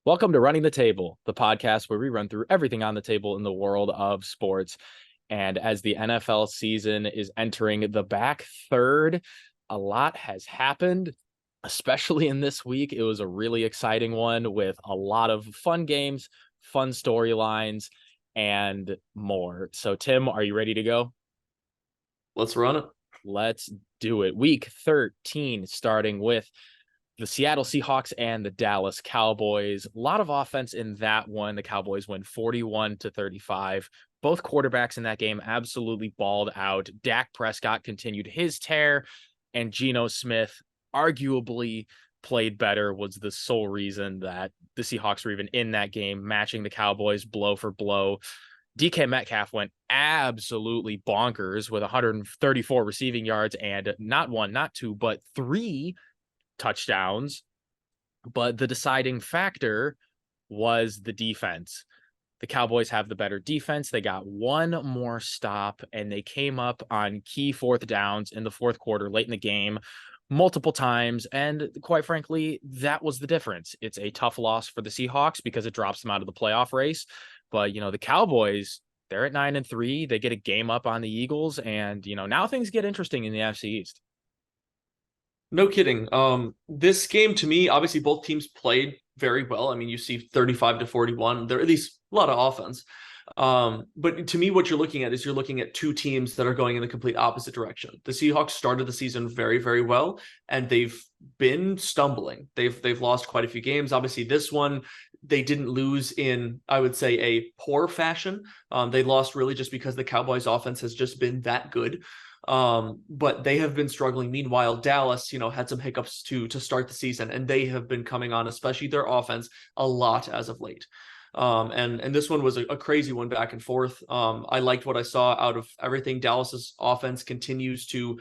Welcome to Running the Table, the podcast where we run through everything on the table in the world of sports. And as the NFL season is entering the back third, a lot has happened, especially in this week. It was a really exciting one with a lot of fun games, fun storylines, and more. So, Tim, are you ready to go? Let's run it. Let's do it. Week 13, starting with the Seattle Seahawks and the Dallas Cowboys. A lot of offense in that one. The Cowboys win 41-35. Both quarterbacks in that game absolutely balled out. Dak Prescott continued his tear, and Geno Smith arguably played better, was the sole reason that the Seahawks were even in that game, matching the Cowboys blow for blow. DK Metcalf went absolutely bonkers with 134 receiving yards and not one, not two, but three touchdowns. But the deciding factor was the defense. The Cowboys have the better defense. They got one more stop, and they came up on key fourth downs in the fourth quarter, late in the game, multiple times. And quite frankly, that was the difference. It's a tough loss for the Seahawks because it drops them out of the playoff race. But, the Cowboys, they're at 9-3. They get a game up on the Eagles. And, now things get interesting in the NFC East. No kidding. This game to me, obviously both teams played very well. I mean, you see 35-41. There are at least a lot of offense. But to me, what you're looking at is you're looking at two teams that are going in the complete opposite direction. The Seahawks started the season very, very well, and they've been stumbling. They've lost quite a few games. Obviously, this one they didn't lose in, I would say, a poor fashion. They lost really just because the Cowboys offense has just been that good. But they have been struggling. Meanwhile, Dallas, had some hiccups to start the season, and they have been coming on, especially their offense, a lot as of late. And this one was a crazy one back and forth. I liked what I saw out of everything. Dallas's offense continues to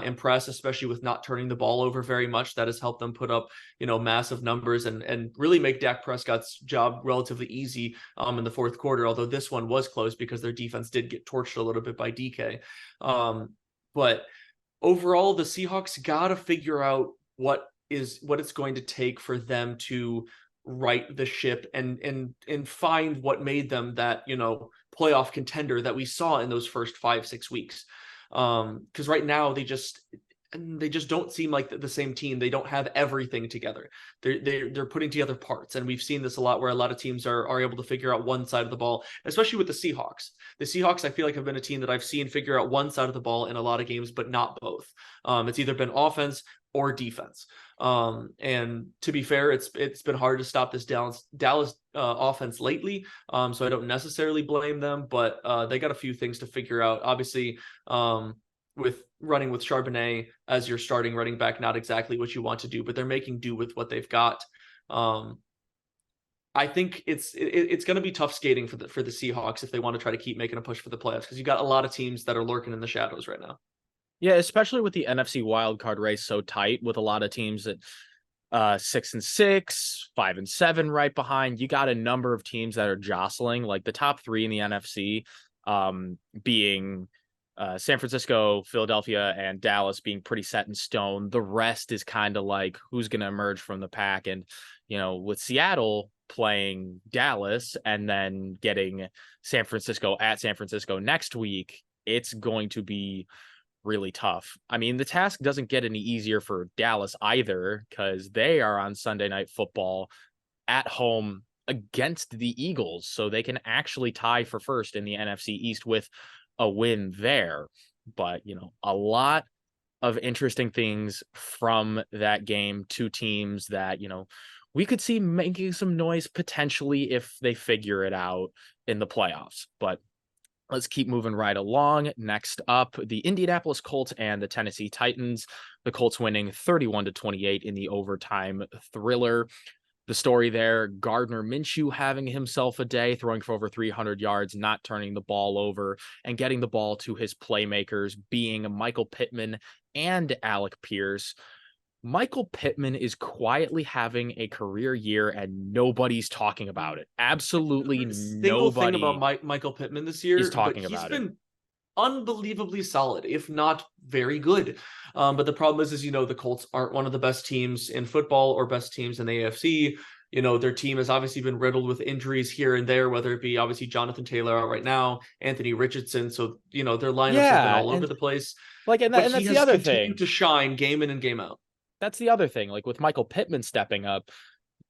impress, especially with not turning the ball over very much. That has helped them put up, massive numbers and really make Dak Prescott's job relatively easy in the fourth quarter. Although this one was close because their defense did get torched a little bit by DK. But overall, the Seahawks got to figure out what it's going to take for them to right the ship and find what made them that playoff contender that we saw in those first 5-6 weeks. Because right now they just don't seem like the same team. They don't have everything together. They're putting together parts, and we've seen this a lot where a lot of teams are able to figure out one side of the ball, especially with the Seahawks. The Seahawks, I feel like, have been a team that I've seen figure out one side of the ball in a lot of games, but not both. It's either been offense or defense. And to be fair, it's been hard to stop this Dallas offense lately. So I don't necessarily blame them, but they got a few things to figure out. Obviously, with running with Charbonnet as your starting running back, not exactly what you want to do, but they're making do with what they've got. I think it's going to be tough skating for the Seahawks if they want to try to keep making a push for the playoffs, because you got a lot of teams that are lurking in the shadows right now. Yeah, especially with the NFC wildcard race so tight, with a lot of teams at 6-6, 5-7 right behind. You got a number of teams that are jostling, like the top three in the NFC being San Francisco, Philadelphia, and Dallas being pretty set in stone. The rest is kind of like who's going to emerge from the pack. And, with Seattle playing Dallas and then getting San Francisco at San Francisco next week, it's going to be really tough. I mean, the task doesn't get any easier for Dallas either, because they are on Sunday Night Football at home against the Eagles, so they can actually tie for first in the NFC East with a win there. But, a lot of interesting things from that game. Two teams that, we could see making some noise potentially if they figure it out in the playoffs. But let's keep moving right along. Next up, the Indianapolis Colts and the Tennessee Titans. The Colts winning 31-28 in the overtime thriller. The story there, Gardner Minshew having himself a day, throwing for over 300 yards, not turning the ball over, and getting the ball to his playmakers, being Michael Pittman and Alec Pierce. Michael Pittman is quietly having a career year, and nobody's talking about it. Absolutely nobody thing about Michael Pittman this year is talking but about he's been unbelievably solid, if not very good. But the problem is, the Colts aren't one of the best teams in football or best teams in the AFC. Their team has obviously been riddled with injuries here and there, whether it be obviously Jonathan Taylor out right now, Anthony Richardson. So, their lineups have been Yeah, all over and the place. like But and he that's the has other continued thing. to shine game in and game out. That's the other thing. Like with Michael Pittman stepping up,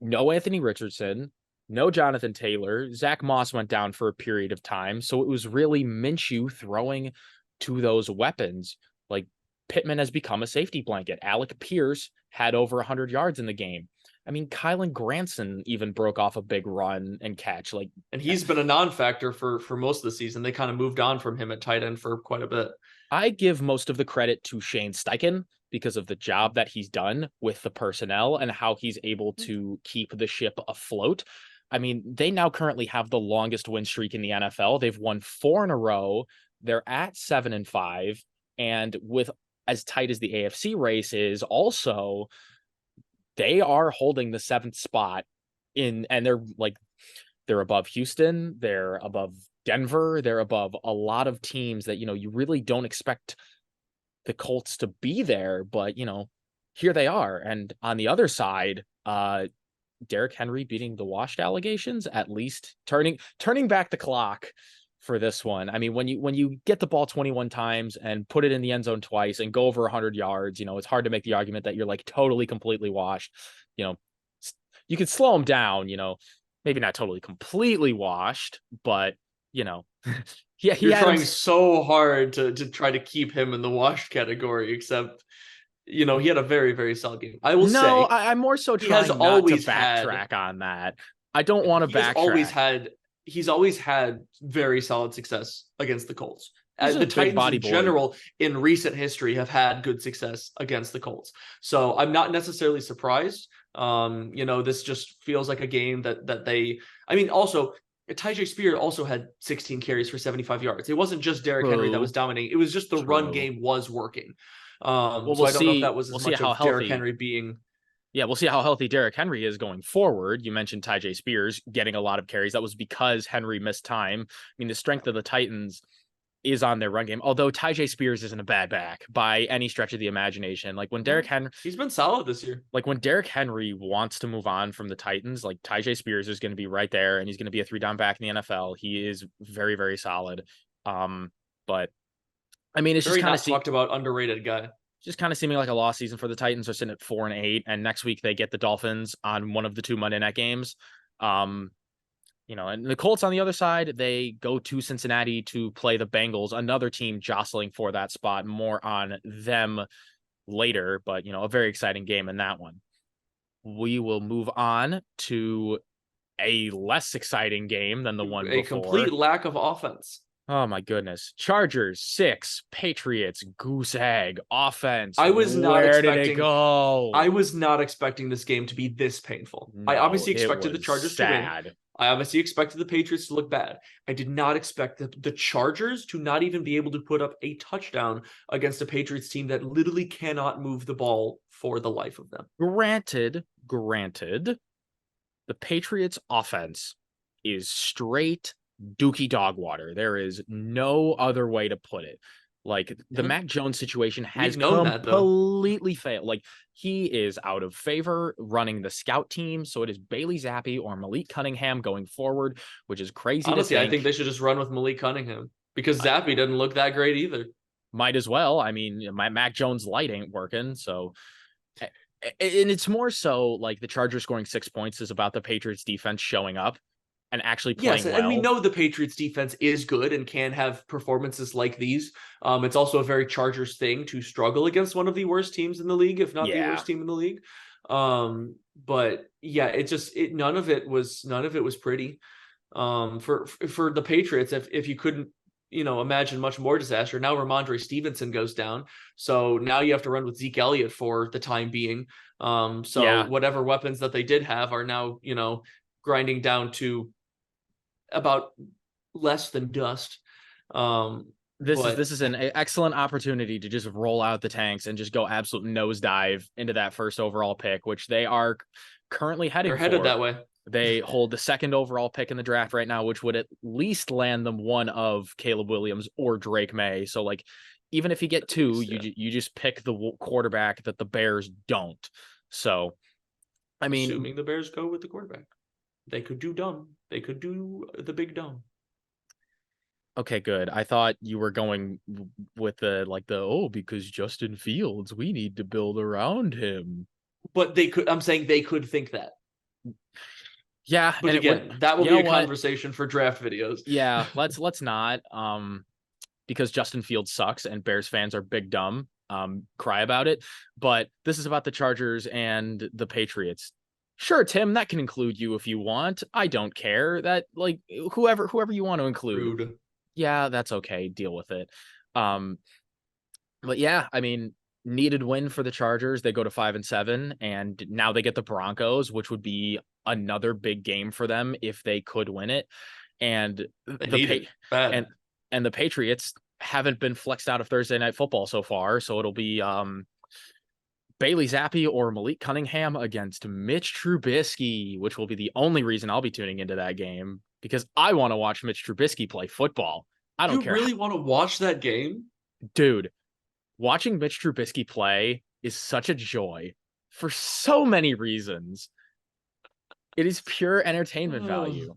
no Anthony Richardson, no Jonathan Taylor. Zach Moss went down for a period of time. So it was really Minshew throwing to those weapons. Like Pittman has become a safety blanket. Alec Pierce had over 100 yards in the game. I mean, Kylan Granson even broke off a big run and catch. Like, And he's been a non-factor for most of the season. They kind of moved on from him at tight end for quite a bit. I give most of the credit to Shane Steichen because of the job that he's done with the personnel and how he's able to keep the ship afloat. I mean, they now currently have the longest win streak in the NFL. They've won 4 in a row. They're at 7-5. And with as tight as the AFC race is, also, they are holding the 7th spot and they're above Houston, they're above Denver, they're above a lot of teams that, you really don't expect the Colts to be there, but, here they are. And on the other side, Derrick Henry beating the washed allegations, at least turning back the clock for this one. I mean, when you get the ball 21 times and put it in the end zone twice and go over 100 yards, it's hard to make the argument that you're like totally completely washed. You could slow him down, maybe not totally completely washed, but yeah, You're trying so hard to try to keep him in the washed category, except he had a very, very solid game. I will say I'm more so he has trying not to always backtrack on that. I don't want to backtrack. He's always had very solid success against the Colts. The Titans in boy. general in recent history have had good success against the Colts. So I'm not necessarily surprised. This just feels like a game that they, I mean, also Tyjae Spears also had 16 carries for 75 yards. It wasn't just Derrick Henry that was dominating. It was just the run game was working. Well, so I don't know if that was as much of Derrick Henry being. Yeah, we'll see how healthy Derrick Henry is going forward. You mentioned Tyjae Spears getting a lot of carries. That was because Henry missed time. I mean, the strength of the Titans is on their run game, although Tyjae Spears isn't a bad back by any stretch of the imagination. Like when Derrick Henry, he's been solid this year. Like when Derrick Henry wants to move on from the Titans, like Tyjae Spears is going to be right there, and he's going to be a 3-down back in the NFL. He is very, very solid. But I mean, it's very just kind of talked about underrated guy. Just kind of seeming like a lost season for the Titans. Are sitting at 4-8, and next week they get the Dolphins on one of the 2 Monday night games. And the Colts on the other side, they go to Cincinnati to play the Bengals, another team jostling for that spot. More on them later, but a very exciting game in that one. We will move on to a less exciting game than the one before. A complete lack of offense. Oh my goodness. Chargers 6, Patriots goose egg offense. I was not expecting. Where did it go? I was not expecting this game to be this painful. No, I obviously expected the Chargers to win. I obviously expected the Patriots to look bad. I did not expect the Chargers to not even be able to put up a touchdown against a Patriots team that literally cannot move the ball for the life of them. Granted, the Patriots offense is straight dookie dog water. There is no other way to put it. Like the Mac Jones situation has completely failed. Like he is out of favor running the scout team. So it is Bailey Zappi or Malik Cunningham going forward, which is crazy. Honestly, I think they should just run with Malik Cunningham because Zappi doesn't look that great either. Might as well. I mean, my Mac Jones light ain't working. So, and it's more so like the Chargers scoring 6 points is about the Patriots defense showing up and actually playing well. And we know the Patriots defense is good and can have performances like these. It's also a very Chargers thing to struggle against one of the worst teams in the league, if not the worst team in the league. But yeah, none of it was pretty. For the Patriots, if you couldn't, imagine much more disaster. Now Ramondre Stevenson goes down. So now you have to run with Zeke Elliott for the time being. Whatever weapons that they did have are now, grinding down to about less than dust. This is an excellent opportunity to just roll out the tanks and just go absolute nosedive into that first overall pick, which they are currently heading for. They're headed that way. They hold the 2nd overall pick in the draft right now, which would at least land them one of Caleb Williams or Drake May. So like, even if you get 2, you just pick the quarterback that the Bears don't. So I mean, assuming the Bears go with the quarterback. They could do dumb. They could do the big dumb. okay, good. I thought you were going with because Justin Fields, we need to build around him. But I'm saying they could think that. Yeah, but and again, that will be a conversation for draft videos. Yeah, let's not. Because Justin Fields sucks and Bears fans are big dumb. Cry about it. But this is about the Chargers and the Patriots. Sure, Tim, that can include you if you want. I don't care. That like whoever you want to include. Rude. Yeah, that's okay. Deal with it. But yeah, I mean, needed win for the Chargers. They go to 5-7, and now they get the Broncos, which would be another big game for them if they could win it. And the Patriots haven't been flexed out of Thursday Night Football so far, so it'll be Bailey Zappi or Malik Cunningham against Mitch Trubisky, which will be the only reason I'll be tuning into that game because I want to watch Mitch Trubisky play football. I don't care. You really want to watch that game? Dude, watching Mitch Trubisky play is such a joy for so many reasons. It is pure entertainment value.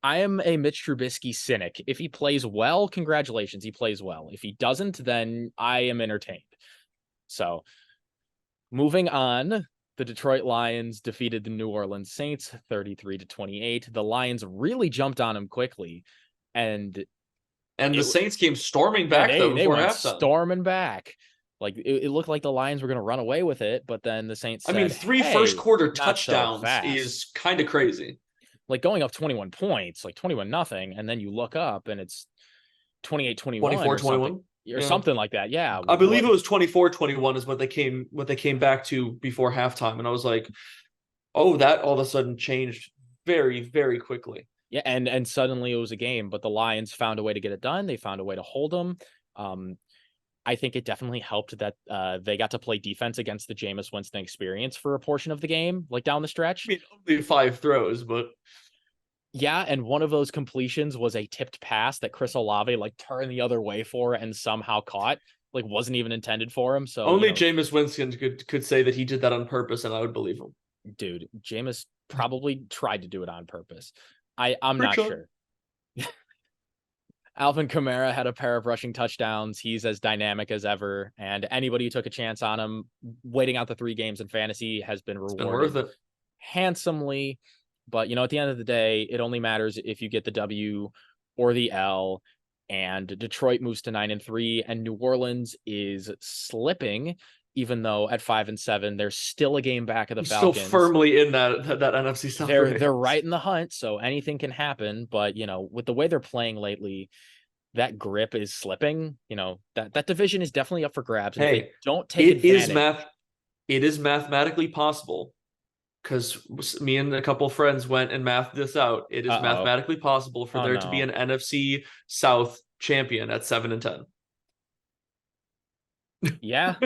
I am a Mitch Trubisky cynic. If he plays well, congratulations, he plays well. If he doesn't, then I am entertained. So, moving on, the Detroit Lions defeated the New Orleans Saints 33-28. The Lions really jumped on him quickly, and the Saints came storming back though. They went storming back. Like it looked like the Lions were going to run away with it, but then the Saints said, 3 first quarter touchdowns is kind of crazy. Like going up 21 points, like 21-0, and then you look up and it's 28-21 24-21 or something like that. Yeah. I believe it was 24-21 is what they came back to before halftime, and I was like, "Oh, that all of a sudden changed very, very quickly." Yeah, and suddenly it was a game, but the Lions found a way to get it done. They found a way to hold them. I think it definitely helped that they got to play defense against the Jameis Winston experience for a portion of the game, like down the stretch. I mean, only 5 throws, but yeah, and one of those completions was a tipped pass that Chris Olave like turned the other way for and somehow caught. Like wasn't even intended for him. So only Jameis Winston could say that he did that on purpose, and I would believe him. Dude, Jameis probably tried to do it on purpose. I'm not sure. Alvin Kamara had a pair of rushing touchdowns. He's as dynamic as ever. And anybody who took a chance on him, waiting out the 3 games in fantasy has been rewarded handsomely. But, at the end of the day, it only matters if you get the W or the L. And Detroit moves to 9-3, and New Orleans is slipping. Even though at 5-7, they're still a game back of the Falcons. Still firmly in that NFC South. They're right in the hunt, so anything can happen. But with the way they're playing lately, that grip is slipping. That division is definitely up for grabs. And if they don't take advantage, it is mathematically possible. Because me and a couple friends went and mathed this out. It is mathematically possible for there to be an NFC South champion at 7-10. Yeah.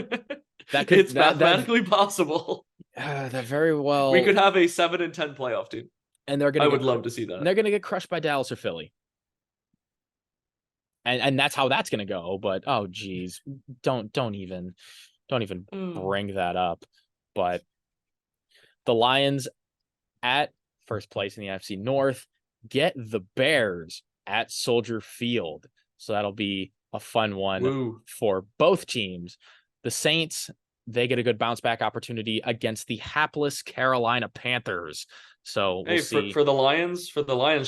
It's mathematically possible. That very well. We could have a 7-10 playoff team, and I would love to see that. And they're gonna get crushed by Dallas or Philly, and that's how that's gonna go. But oh geez, don't even bring that up. But the Lions at first place in the NFC North get the Bears at Soldier Field, so that'll be a fun one for both teams. The Saints, they get a good bounce back opportunity against the hapless Carolina Panthers. So we'll see. For the Lions,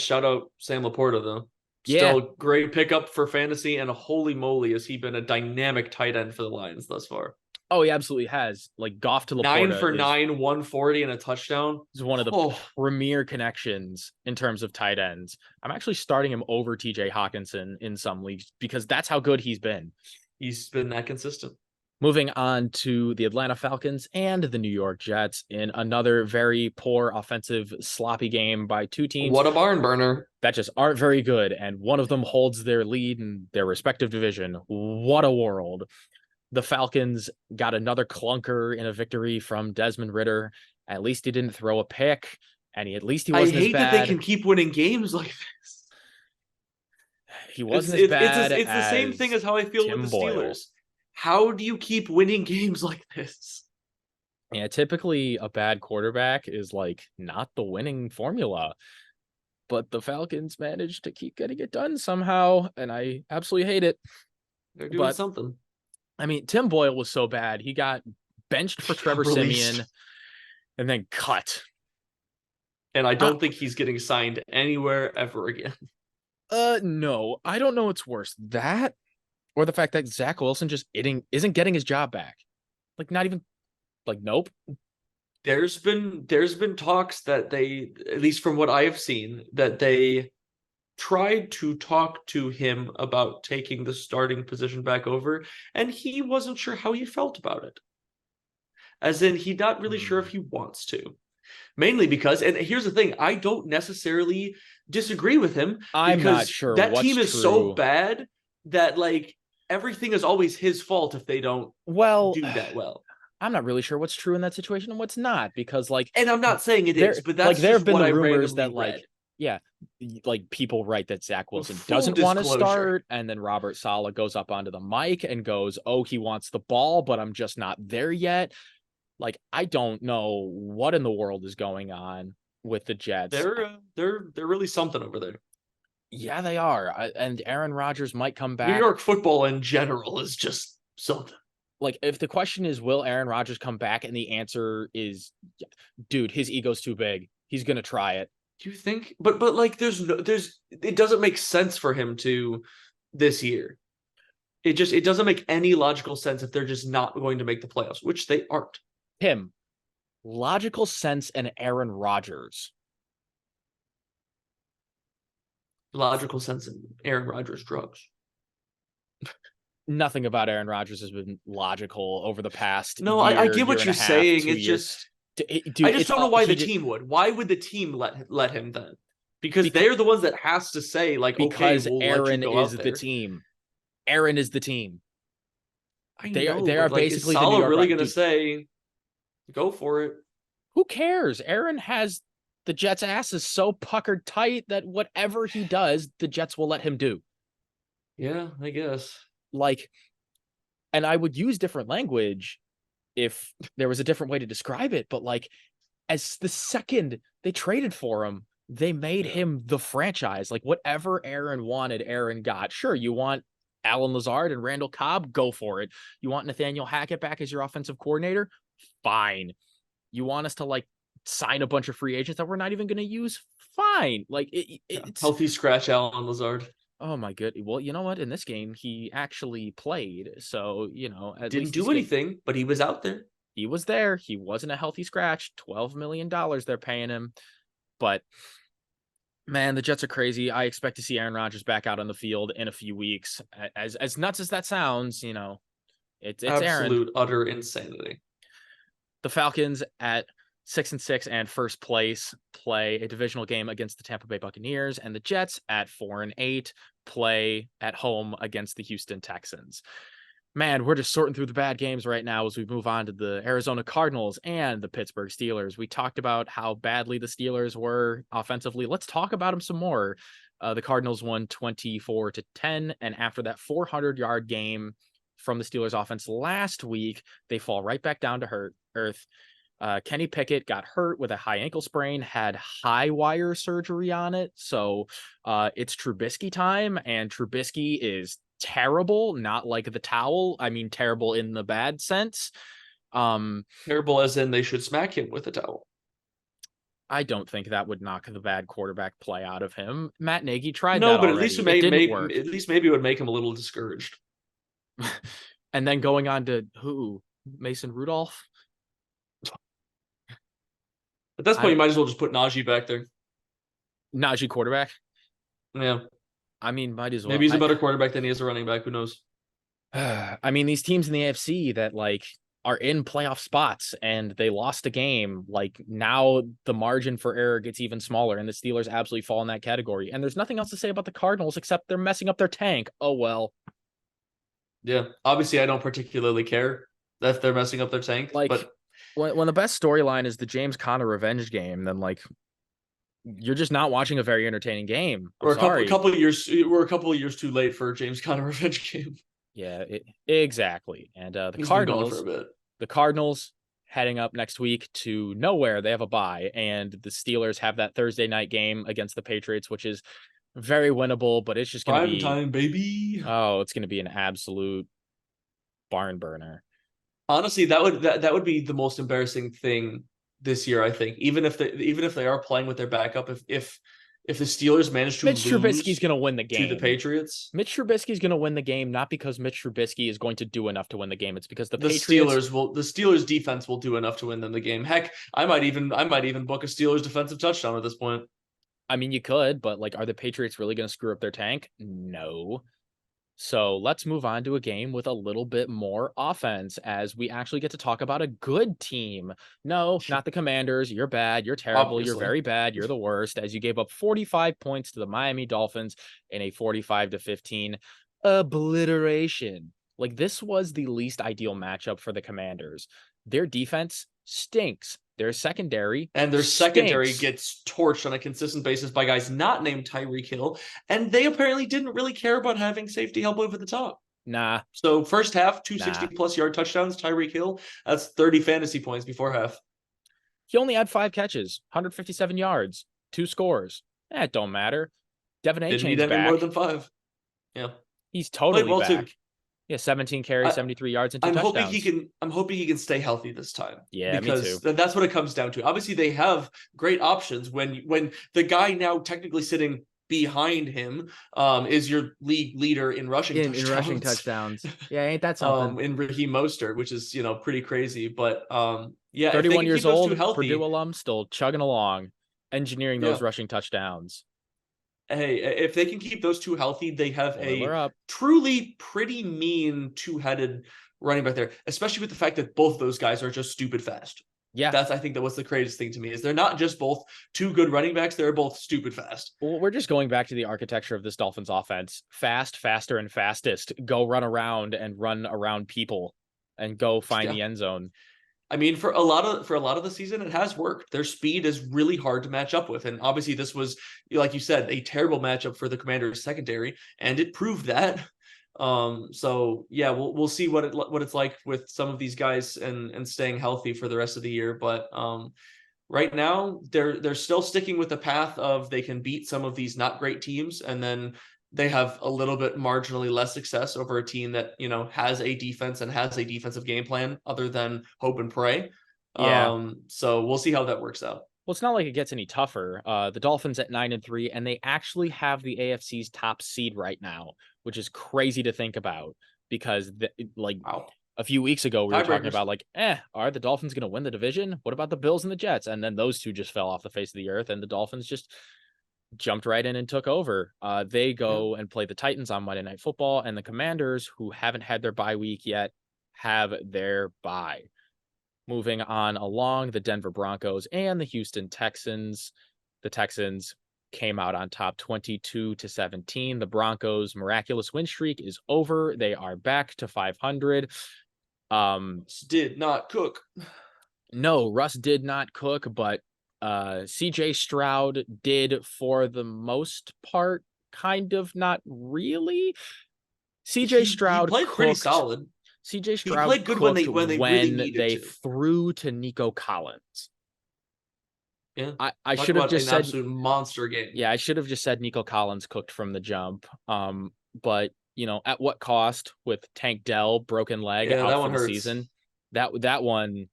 shout out Sam Laporta though. Still great pickup for fantasy, and holy moly, has he been a dynamic tight end for the Lions thus far. Oh, he absolutely has. Like Goff to Laporta. 9 for 9, 140 and a touchdown. Is one of the premier connections in terms of tight ends. I'm actually starting him over TJ Hawkinson in some leagues because that's how good he's been. He's been that consistent. Moving on to the Atlanta Falcons and the New York Jets in another very poor offensive sloppy game by 2 teams. What a barn burner. That just aren't very good. And one of them holds their lead in their respective division. What a world. The Falcons got another clunker in a victory from Desmond Ridder. At least he didn't throw a pick, and at least he wasn't as bad. I hate that they can keep winning games like this. He wasn't as bad. It's the same thing as how I feel with the Steelers. How do you keep winning games like this? Yeah, typically a bad quarterback is like not the winning formula, but the Falcons managed to keep getting it done somehow, and I absolutely hate it. They're doing But something. I mean, Tim Boyle was so bad. He got benched for He got Trevor released. Siemian and then cut. And I Uh, don't think he's getting signed anywhere ever again. no, I don't know what's worse, that or the fact that Zach Wilson just isn't getting his job back. Like, not even like, nope. There's been talks that they, at least from what I have seen, that they tried to talk to him about taking the starting position back over, and he wasn't sure how he felt about it. As in, he's not really sure if he wants to. Mainly because, and here's the thing, I don't necessarily disagree with him I'm not because sure that what's team is so true. bad that like everything is always his fault if they don't Well, do that well. I'm not really sure what's true in that situation and what's not, because like And I'm not saying it is, but that's there just have been what the I rumors randomly that read. like, yeah, like people write that Zach Wilson Full doesn't want to disclosure. start, and then Robert Saleh goes up onto the mic and goes, "Oh, he wants the ball, but I'm just not there yet." Like, I don't know what in the world is going on with the Jets. They're really something over there. Yeah, they are. And Aaron Rodgers might come New back. York football in general is just something. Like, if the question is, will Aaron Rodgers come back? And the answer is, dude, his ego's too big. He's going to try it. Do you think? But like, there's it doesn't make sense for him to this year. It doesn't make any logical sense if they're just not going to make the playoffs, which they aren't. Him, logical sense, and Aaron Rodgers. Logical sense in Aaron Rodgers drugs. Nothing about Aaron Rodgers has been logical over the past No, I get year what and a you're half, saying. 2 years. I Dude, just it's don't know all why the team would. Why would the team let him then? Because because they're the ones that has to say like, okay, because we'll let you Aaron go is out the there. team. Aaron is the team. I They are know, they but are like, is basically the New Salah York really Rocks. gonna Dude, say, go for it? who cares? Aaron has the Jets' asses so puckered tight that whatever he does, the Jets will let him do. Yeah, I guess. Like, and I would use different language if there was a different way to describe it, but like, as the second they traded for him, they made Yeah. him the franchise. Like, whatever Aaron wanted, Aaron got. Sure, you want Alan Lazard and Randall Cobb? Go for it. You want Nathaniel Hackett back as your offensive coordinator? Fine. You want us to like sign a bunch of free agents that we're not even going to use? Fine. Like, it's Healthy scratch Alan Lazard. oh my good. Well, you know what? In this game, he actually played. So, at Didn't least this do game, anything, but he was out there. he was there. He wasn't a healthy scratch. $12 million they're paying him. But man, the Jets are crazy. I expect to see Aaron Rodgers back out on the field in a few weeks. As nuts as that sounds, it's Aaron. Absolute utter insanity. The Falcons at 6-6 and first place play a divisional game against the Tampa Bay Buccaneers, and the Jets at 4-8 play at home against the Houston Texans. Man, we're just sorting through the bad games right now as we move on to the Arizona Cardinals and the Pittsburgh Steelers. We talked about how badly the Steelers were offensively. Let's talk about them some more. The Cardinals won 24-10, and after that 400-yard game from the Steelers offense last week, they fall right back down to earth. Kenny Pickett got hurt with a high ankle sprain, had high wire surgery on it. So it's Trubisky time, and Trubisky is terrible, not like the towel. I mean, terrible in the bad sense. Terrible as in they should smack him with a towel. I don't think that would knock the bad quarterback play out of him. Matt Nagy tried No, that but already. It didn't work. at least maybe it would make him a little discouraged. And then going on to who? Mason Rudolph? At this point, you might as well just put Najee back there. Najee quarterback? Yeah. I mean, might as well. Maybe he's a better quarterback than he is a running back. Who knows? I mean, these teams in the AFC that like are in playoff spots and they lost a game, like now the margin for error gets even smaller, and the Steelers absolutely fall in that category. And there's nothing else to say about the Cardinals except they're messing up their tank. Oh well. Yeah. Obviously, I don't particularly care that they're messing up their tank. Like, but when the best storyline is the James Conner revenge game, then like you're just not watching a very entertaining game. I'm sorry. a couple of years. We're a couple of years too late for a James Conner revenge game. Yeah, exactly. And He's been going for a bit. The Cardinals heading up next week to nowhere. They have a bye, and the Steelers have that Thursday night game against the Patriots, which is very winnable, but it's just going to Prime be, time, baby. oh, it's going to be an absolute barn burner. Honestly, that would be the most embarrassing thing this year, I think. Even if they are playing with their backup, if the Steelers manage to Mitch Trubisky's lose going to win the to the game. Patriots, Mitch Trubisky's going to win the game, not because Mitch Trubisky is going to do enough to win the game. It's because the Steelers defense will do enough to win them the game. Heck, I might even book a Steelers defensive touchdown at this point. I mean, you could, but like, are the Patriots really going to screw up their tank? No. So let's move on to a game with a little bit more offense as we actually get to talk about a good team. No, not the Commanders. You're bad. You're terrible. Obviously. You're very bad. You're the worst, as you gave up 45 points to the Miami Dolphins in a 45-15 obliteration. Like, this was the least ideal matchup for the Commanders. Their defense stinks. Their secondary stinks. Gets torched on a consistent basis by guys not named Tyreek Hill, and they apparently didn't really care about having safety help over the top. Nah. So first half, 260+ yard touchdowns, Tyreek Hill. That's 30 fantasy points before half. He only had 5 catches, 157 yards, 2 scores. It don't matter. Devin A. Didn't need any more than 5. Yeah, he's totally well back. Too. Yeah, 17 carries, 73 yards, and 2 touchdowns. I'm hoping he can stay healthy this time. Yeah, because me too. That's what it comes down to. Obviously, they have great options when the guy now technically sitting behind him is your league leader in rushing touchdowns. In rushing touchdowns. Yeah, ain't that something? In Raheem Mostert, which is pretty crazy. But yeah, 31 years old, Purdue alum, still chugging along, engineering those rushing touchdowns. Hey, if they can keep those two healthy, they have a truly pretty mean two-headed running back there, especially with the fact that both those guys are just stupid fast. Yeah. I think that was the craziest thing to me is they're not just both two good running backs, they're both stupid fast. Well, we're just going back to the architecture of this Dolphins offense. Fast, faster, and fastest. Go run around people and go find the end zone. I mean, for a lot of the season, it has worked. Their speed is really hard to match up with. And obviously this was, like you said, a terrible matchup for the Commanders secondary, and it proved that. So yeah, we'll see what it's like with some of these guys and staying healthy for the rest of the year. But right now they're still sticking with the path of they can beat some of these not great teams, and then they have a little bit marginally less success over a team that, has a defense and has a defensive game plan other than hope and pray. Yeah. So we'll see how that works out. Well, it's not like it gets any tougher. The Dolphins at 9-3, and they actually have the AFC's top seed right now, which is crazy to think about because wow. A few weeks ago, we were talking about are the Dolphins going to win the division? What about the Bills and the Jets? And then those two just fell off the face of the earth, and the Dolphins just jumped right in and took over. They go and play the Titans on Monday Night Football, and the Commanders, who haven't had their bye week yet, have their bye. Moving on along, the Denver Broncos and the Houston Texans. The Texans came out on top 22-17. The Broncos' miraculous win streak is over. They are back to 500. Did not cook. No, Russ did not cook, but CJ Stroud did for the most part, kind of, not really. CJ Stroud played pretty solid. CJ Stroud played good when they really needed to. Threw to Nico Collins. Yeah, I should have just said absolute monster game. Yeah, I should have just said Nico Collins cooked from the jump. But at what cost with Tank Dell broken leg out for the season? That one.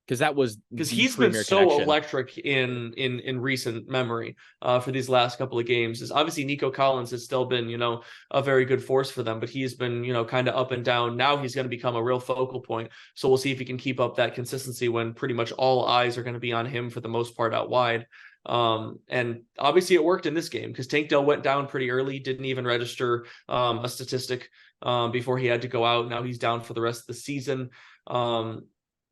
Because he's been so electric in recent memory for these last couple of games. Is obviously Nico Collins has still been a very good force for them, but he's been kind of up and down. Now he's going to become a real focal point. So we'll see if he can keep up that consistency when pretty much all eyes are going to be on him for the most part out wide. And obviously it worked in this game because Tank Dell went down pretty early, didn't even register a statistic before he had to go out. Now he's down for the rest of the season.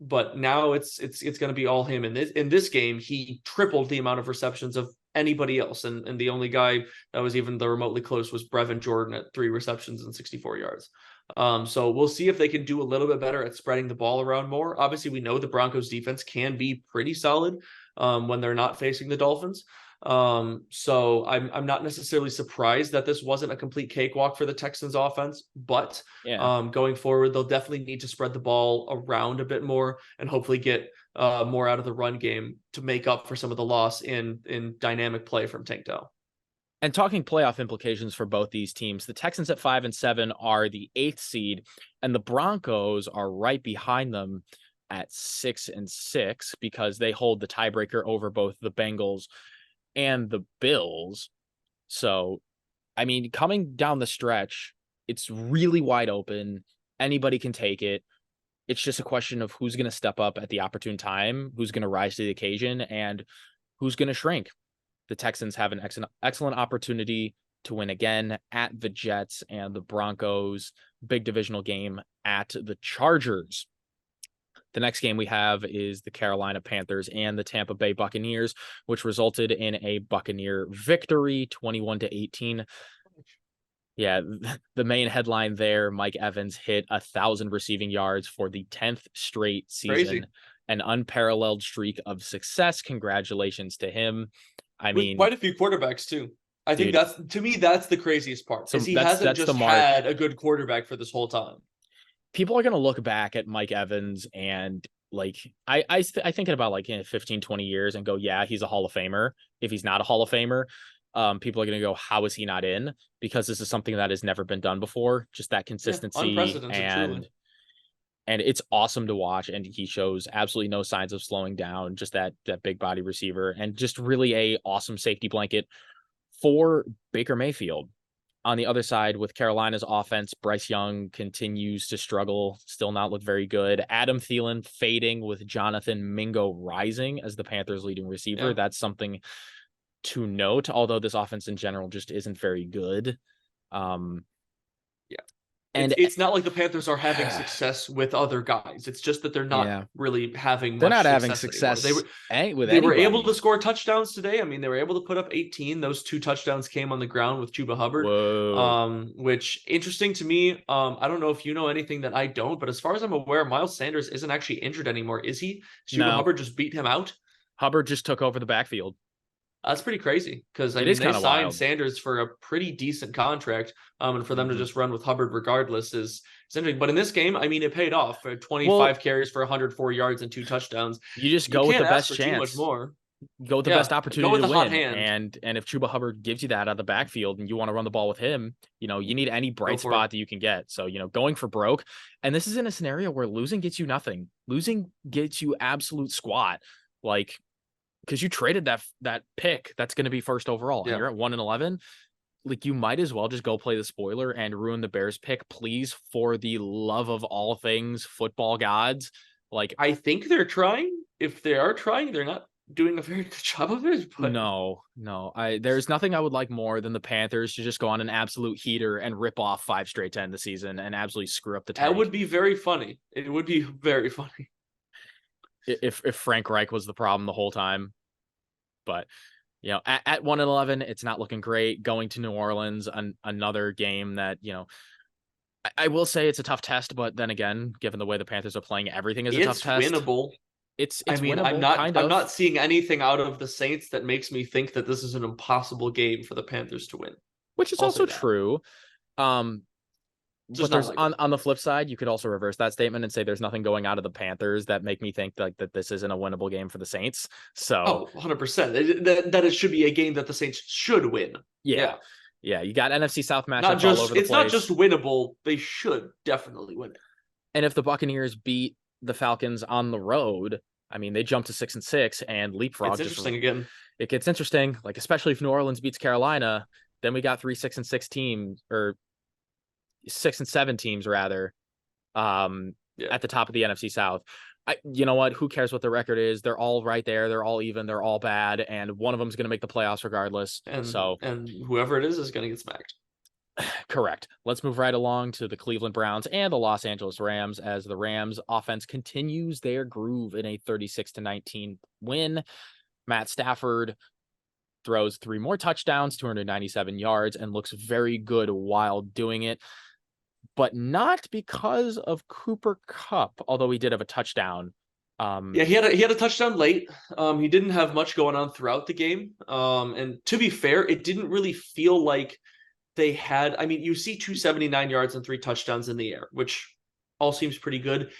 But now it's going to be all him. In this game, he tripled the amount of receptions of anybody else. And the only guy that was even remotely close was Brevin Jordan at 3 receptions and 64 yards. So we'll see if they can do a little bit better at spreading the ball around more. Obviously, we know the Broncos defense can be pretty solid when they're not facing the Dolphins. So I'm not necessarily surprised that this wasn't a complete cakewalk for the Texans offense, but Yeah. going forward, they'll definitely need to spread the ball around a bit more and hopefully get more out of the run game to make up for some of the loss in dynamic play from Tank Dell. And talking playoff implications for both these teams, the Texans at 5-7 are the 8th seed, and the Broncos are right behind them at 6-6 because they hold the tiebreaker over both the Bengals and the Bills. So, I mean, coming down the stretch, it's really wide open. Anybody can take it. It's just a question of who's going to step up at the opportune time, who's going to rise to the occasion, and who's going to shrink. The Texans have an excellent opportunity to win again at the Jets, and the Broncos, big divisional game at the Chargers. The next game we have is the Carolina Panthers and the Tampa Bay Buccaneers, which resulted in a Buccaneer victory, 21-18. Yeah, the main headline there, Mike Evans hit 1,000 receiving yards for the 10th straight season. Crazy. An unparalleled streak of success. Congratulations to him. I With mean, quite a few quarterbacks too. I think dude, that's the craziest part. so Is he that's hasn't the just mark. had a good quarterback for this whole time. People are going to look back at Mike Evans and like I think in about like 15, 20 years and go, yeah, he's a Hall of Famer. If he's not a Hall of Famer, people are going to go, how is he not in? Because this is something that has never been done before. Just that consistency Unprecedented, truly. and it's awesome to watch. And he shows absolutely no signs of slowing down. Just that big body receiver and just really a awesome safety blanket for Baker Mayfield. On the other side, with Carolina's offense, Bryce Young continues to struggle, still not look very good. Adam Thielen fading with Jonathan Mingo rising as the Panthers' leading receiver. Yeah. That's something to note, although this offense in general just isn't very good. Yeah. And it's not like the Panthers are having success with other guys. It's just that they're not really having they're much not having success success anymore. with They were able anybody. to score touchdowns today. I mean, they were able to put up 18. Those 2 touchdowns came on the ground with Chuba Hubbard. Whoa. Which interesting to me. I don't know if you know anything that I don't, but as far as I'm aware, Miles Sanders isn't actually injured anymore, is he? Chuba Hubbard just beat him out. Hubbard just took over the backfield. That's pretty crazy because I mean they signed wild. Sanders for a pretty decent contract, and for them to just run with Hubbard regardless is interesting. But in this game, I mean, it paid off for 25 carries for 104 yards and 2 touchdowns. You just go with the best chance. Too much more. Go with the best opportunity to win. Hot hand. And if Chuba Hubbard gives you that out of the backfield and you want to run the ball with him, you need any bright spot that you can get. So, going for broke. And this is in a scenario where losing gets you nothing. Losing gets you absolute squat. Like, because you traded that pick that's going to be first overall. And you're at 1-11. Like, you might as well just go play the spoiler and ruin the Bears pick, please, for the love of all things football gods. Like, I think they're trying. If they are trying, they're not doing a very good job of it. But no. There's nothing I would like more than the Panthers to just go on an absolute heater and rip off 5 straight to end the season and absolutely screw up the tank. That would be very funny. It would be very funny. If Frank Reich was the problem the whole time. But at 1-11, it's not looking great. Going to New Orleans, another game that I will say it's a tough test, but then again, given the way the Panthers are playing, everything is a tough test. It's winnable. It's winnable. I'm not seeing anything out of the Saints that makes me think that this is an impossible game for the Panthers to win. Which is also true. But there's on the flip side, you could also reverse that statement and say there's nothing going out of the Panthers that make me think that this isn't a winnable game for the Saints. So 100%. That it should be a game that the Saints should win. Yeah. You got NFC South matchups all over the place. It's not just winnable. They should definitely win it. And if the Buccaneers beat the Falcons on the road, I mean, they jump to 6-6 and leapfrog. It's interesting again. It gets interesting, like especially if New Orleans beats Carolina, then we got 3 6-6 teams, or 6-7 teams rather, at the top of the NFC South. You know what? Who cares what the record is? They're all right there. They're all even. They're all bad, and one of them is going to make the playoffs regardless. And whoever it is going to get smacked. Correct. Let's move right along to the Cleveland Browns and the Los Angeles Rams as the Rams offense continues their groove in a 36-19 win. Matt Stafford throws 3 more touchdowns, 297 yards, and looks very good while doing it. But not because of Cooper Kupp, although he did have a touchdown Yeah, he had a touchdown late. He didn't have much going on throughout the game. And to be fair, it didn't really feel like they had. I mean, you see 279 yards and 3 touchdowns in the air, which all seems pretty good.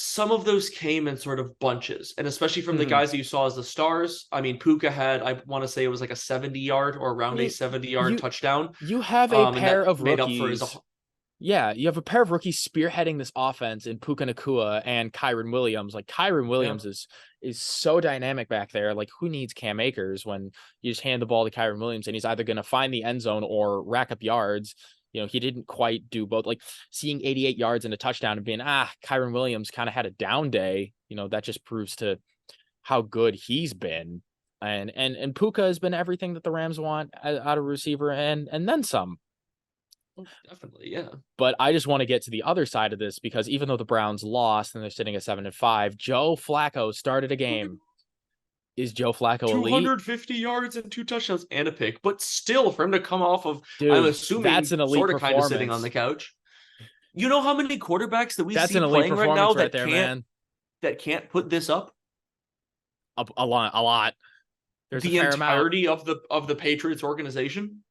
Some of those came in sort of bunches, and especially from the guys that you saw as the stars. I mean, Puka had, I want to say it was like a 70-yard or I around a mean, 70-yard you touchdown. you have a And pair that of made up for his. rookies. Yeah, you have a pair of rookies spearheading this offense in Puka Nacua and Kyron Williams. Like Kyron Williams is so dynamic back there. Like who needs Cam Akers when you just hand the ball to Kyron Williams and he's either going to find the end zone or rack up yards. You know, he didn't quite do both. Like seeing 88 yards and a touchdown and being, Kyron Williams kind of had a down day. You know, that just proves to how good he's been. And Puka has been everything that the Rams want out of receiver and then some. Definitely, yeah. But I just want to get to the other side of this because even though the Browns lost and they're sitting at 7-5, Joe Flacco started a game. Is Joe Flacco 250 yards and 2 touchdowns and a pick, but still for him to come off of, Dude, I'm assuming, that's an elite sort of kind of sitting performance. on the couch. You know how many quarterbacks that we That's see an elite playing right now performance right there, man. that can't put this up? A lot. There's the a fair entirety amount of the Patriots organization.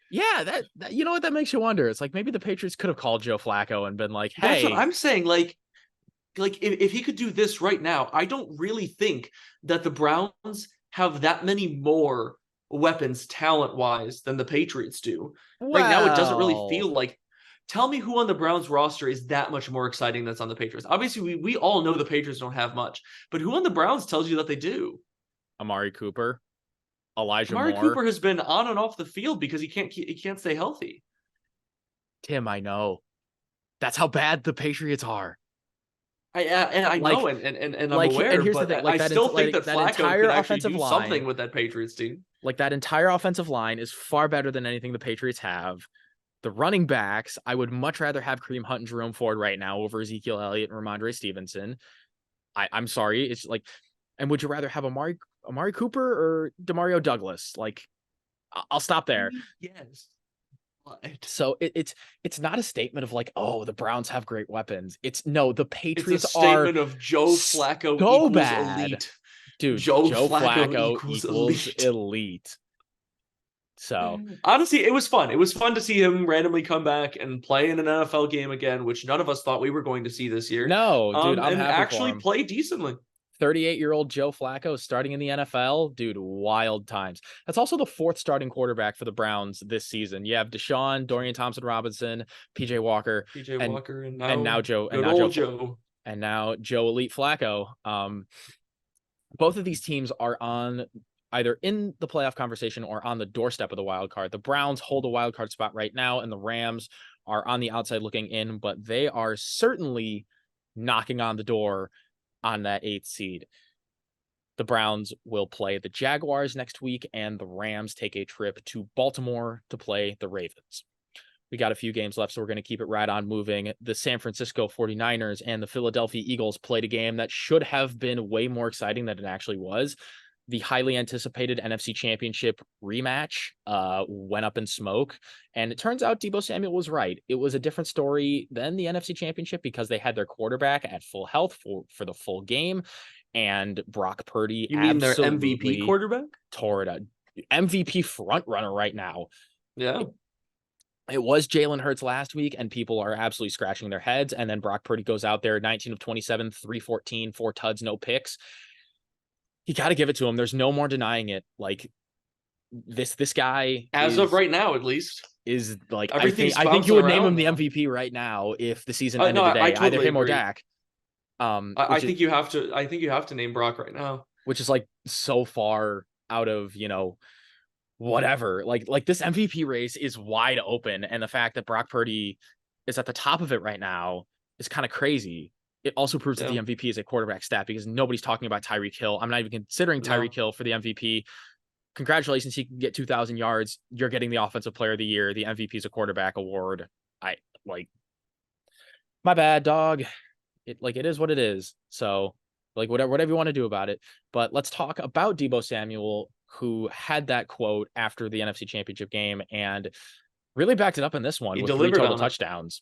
Yeah, that you know what, that makes you wonder. It's like maybe the Patriots could have called Joe Flacco and been like, hey, that's what I'm saying. Like if he could do this right now, I don't really think that the Browns have that many more weapons talent-wise than the Patriots do. Right now, it doesn't really feel like. Tell me who on the Browns roster is that much more exciting that's on the Patriots. Obviously, we all know the Patriots don't have much, but who on the Browns tells you that they do? Amari Cooper, Elijah Amari Moore. Cooper has been on and off the field because he can't stay healthy. Tim, I know. That's how bad the Patriots are. I know, and I'm aware, and here's but the thing, like I still think that that Flacco entire could actually offensive do line, something with that Patriots team. Like that entire offensive line is far better than anything the Patriots have. The running backs, I would much rather have Kareem Hunt and Jerome Ford right now over Ezekiel Elliott and Ramondre Stevenson. I'm sorry. It's like, and would you rather have Amari Cooper or Demario Douglas? Like, I'll stop there. Yes. So it's not a statement of like, oh, the Browns have great weapons. It's no, the Patriots it's a statement of Joe Flacco so equals bad. elite. Dude, Joe Flacco equals elite. So honestly, it was fun. It was fun to see him randomly come back and play in an NFL game again, which none of us thought we were going to see this year. No, dude, I'm and happy actually for him. play decently. 38-year-old Joe Flacco starting in the NFL, dude, wild times. That's also the fourth starting quarterback for the Browns this season. You have Deshaun, Dorian Thompson-Robinson, PJ Walker, and now Joe Elite Flacco. Both of these teams are on either in the playoff conversation or on the doorstep of the wild card. The Browns hold a wild card spot right now, and the Rams are on the outside looking in, but they are certainly knocking on the door on that 8th seed. The Browns will play the Jaguars next week, and the Rams take a trip to Baltimore to play the Ravens. We got a few games left, so we're going to keep it right on moving. The San Francisco 49ers and the Philadelphia Eagles played a game that should have been way more exciting than it actually was. The highly anticipated NFC Championship rematch went up in smoke, and it turns out Deebo Samuel was right. It was a different story than the NFC Championship because they had their quarterback at full health for the full game, and Brock Purdy. You mean their MVP quarterback? Tore it up. MVP front runner right now. Yeah. It was Jalen Hurts last week, and people are absolutely scratching their heads. And then Brock Purdy goes out there, 19 of 27, 314, 4 tuds, no picks. You got to give it to him. There's no more denying it. Like this guy, of right now, at least, is like I think you would name him the MVP right now if the season ended today. Totally either him or Dak. I think you have to. I think you have to name Brock right now, which is like so far out of whatever. Like this MVP race is wide open, and the fact that Brock Purdy is at the top of it right now is kind of crazy. It also proves that the MVP is a quarterback stat because nobody's talking about Tyreek Hill. I'm not even considering Tyreek Hill for the MVP. Congratulations, he can get 2,000 yards. You're getting the Offensive Player of the Year. The MVP is a quarterback award. My bad, dog. It is what it is. So whatever you want to do about it. But let's talk about Deebo Samuel, who had that quote after the NFC Championship game and really backed it up in this one with 3 total touchdowns.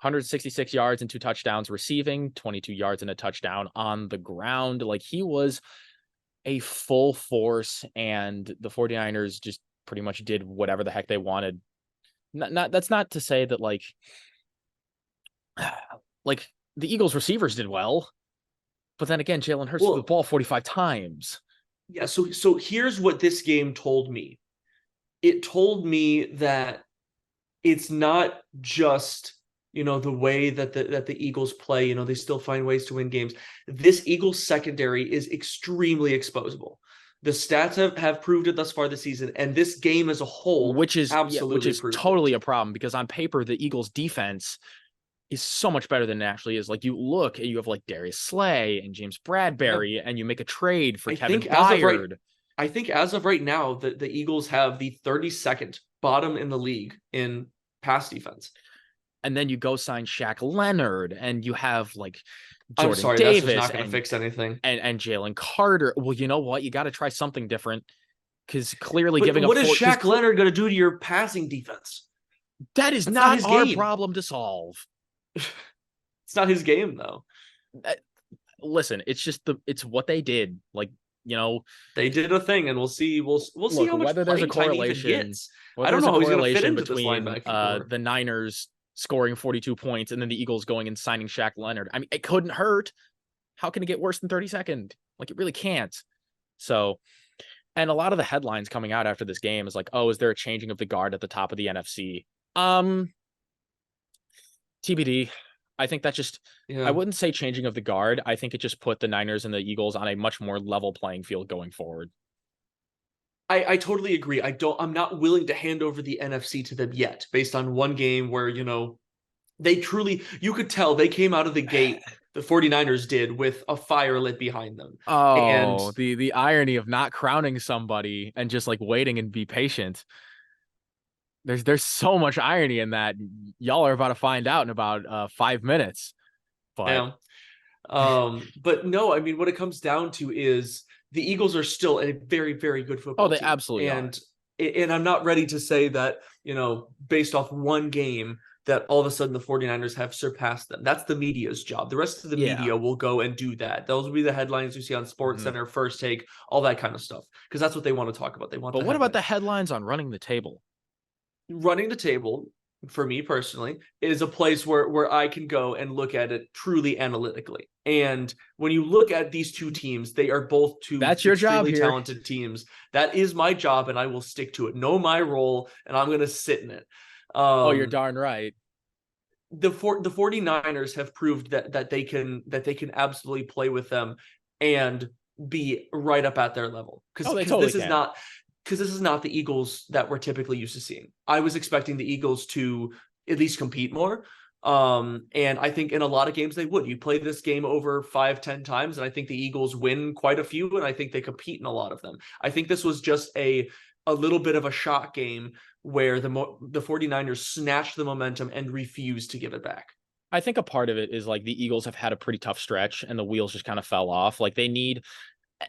166 yards and 2 touchdowns receiving, 22 yards and a touchdown on the ground. Like, he was a full force, and the 49ers just pretty much did whatever the heck they wanted. That's not to say that like the Eagles receivers did well, but then again, Jalen Hurts threw the ball 45 times. Yeah, so here's what this game told me. It told me that it's not just, the way that the Eagles play. They still find ways to win games. This Eagles secondary is extremely exposable. The stats have proved it thus far this season, and this game as a whole, which is absolutely totally a problem, because on paper the Eagles defense is so much better than it actually is. Like, you look and you have like Darius Slay and James Bradbury, and you make a trade for Kevin Byard. I think as of right now, the Eagles have the 32nd bottom in the league in pass defense. And then you go sign Shaq Leonard, and you have like Jordan Davis, that's not going to fix anything. And Jalen Carter. Well, you know what? You got to try something different, because clearly what is Shaq Leonard going to do to your passing defense? That is not our problem to solve. It's not his game, though. Listen, it's what they did. Like, they did a thing, and we'll see. We'll see how much whether there's a correlation. I don't know how he's going to fit into this linebacker. The Niners scoring 42 points and then the Eagles going and signing Shaq Leonard. I mean, it couldn't hurt. How can it get worse than 32nd? Like, it really can't. So, and a lot of the headlines coming out after this game is like, oh, is there a changing of the guard at the top of the NFC? TBD. I think that just, I wouldn't say changing of the guard. I think it just put the Niners and the Eagles on a much more level playing field going forward. I totally agree. I'm not willing to hand over the NFC to them yet, based on one game where, they truly, you could tell they came out of the gate, the 49ers did, with a fire lit behind them. Oh, and the irony of not crowning somebody and just like waiting and be patient. There's so much irony in that. Y'all are about to find out in about 5 minutes. But but no, I mean, what it comes down to is the Eagles are still a very, very good football team. They absolutely are. And I'm not ready to say that, based off one game, that all of a sudden the 49ers have surpassed them. That's the media's job. The rest of the media will go and do that. Those will be the headlines you see on SportsCenter, First Take, all that kind of stuff, because that's what they want to talk about. But what about the headlines on Running the Table? Running the Table, for me personally, is a place where I can go and look at it truly analytically. And when you look at these two teams, they are both two extremely talented teams. That is my job, and I will stick to it. Know my role, and I'm going to sit in it. You're darn right. The 49ers have proved that they can absolutely play with them and be right up at their level. Because this is not the Eagles that we're typically used to seeing. I was expecting the Eagles to at least compete more. And I think in a lot of games they would. You play this game over 5-10 times, and I think the Eagles win quite a few, and I think they compete in a lot of them. I think this was just a little bit of a shock game where the 49ers snatched the momentum and refused to give it back. I think a part of it is like the Eagles have had a pretty tough stretch, and the wheels just kind of fell off. Like, they need,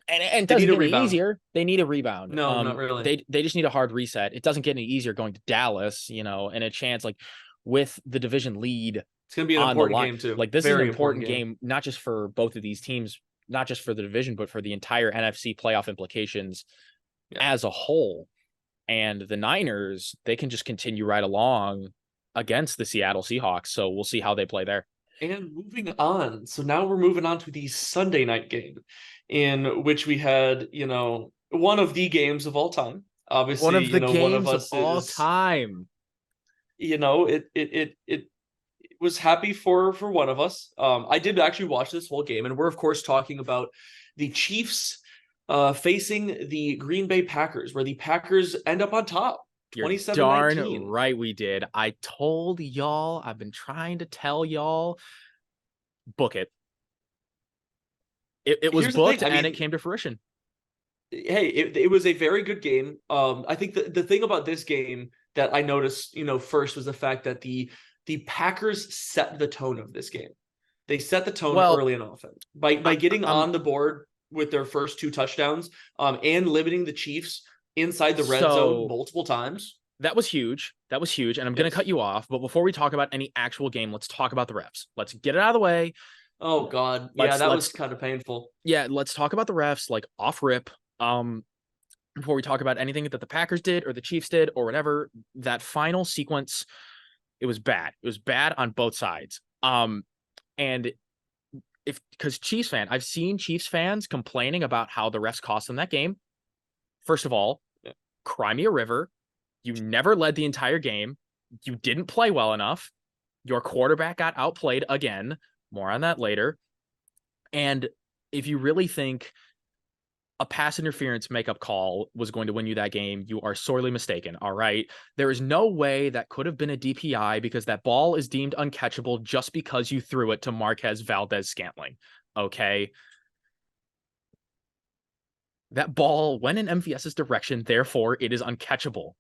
and it doesn't get any easier. They need a rebound. No, not really. They just need a hard reset. It doesn't get any easier going to Dallas, and a chance like with the division lead. It's going to be an important game too. Like, this is an important game, not just for both of these teams, not just for the division, but for the entire NFC playoff implications as a whole. And the Niners, they can just continue right along against the Seattle Seahawks. So we'll see how they play there. And moving on. So now we're moving on to the Sunday night game, in which we had, one of the games of all time. Obviously, one of the games of all time. It was happy for one of us. I did actually watch this whole game, and we're of course talking about the Chiefs facing the Green Bay Packers, where the Packers end up on top. 27-19. Darn right we did. I told y'all, I've been trying to tell y'all, book it. It was booked, and it came to fruition. Hey, it was a very good game. I think the thing about this game that I noticed, first, was the fact that the Packers set the tone of this game. They set the tone early and often by getting on the board with their first 2 touchdowns, and limiting the Chiefs inside the red zone multiple times. That was huge. That was huge. And I'm going to cut you off. But before we talk about any actual game, let's talk about the refs. Let's get it out of the way. Oh God. Yeah, that was kind of painful. Yeah, let's talk about the refs, like off rip. Before we talk about anything that the Packers did or the Chiefs did or whatever, that final sequence, it was bad. It was bad on both sides. And because I've seen Chiefs fans complaining about how the refs cost them that game. First of all, cry me a river. You never led the entire game. You didn't play well enough. Your quarterback got outplayed again. More on that later. And if you really think a pass interference makeup call was going to win you that game, you are sorely mistaken. All right. There is no way that could have been a DPI because that ball is deemed uncatchable just because you threw it to Marquez Valdez-Scantling. Okay. That ball went in MVS's direction, therefore it is uncatchable.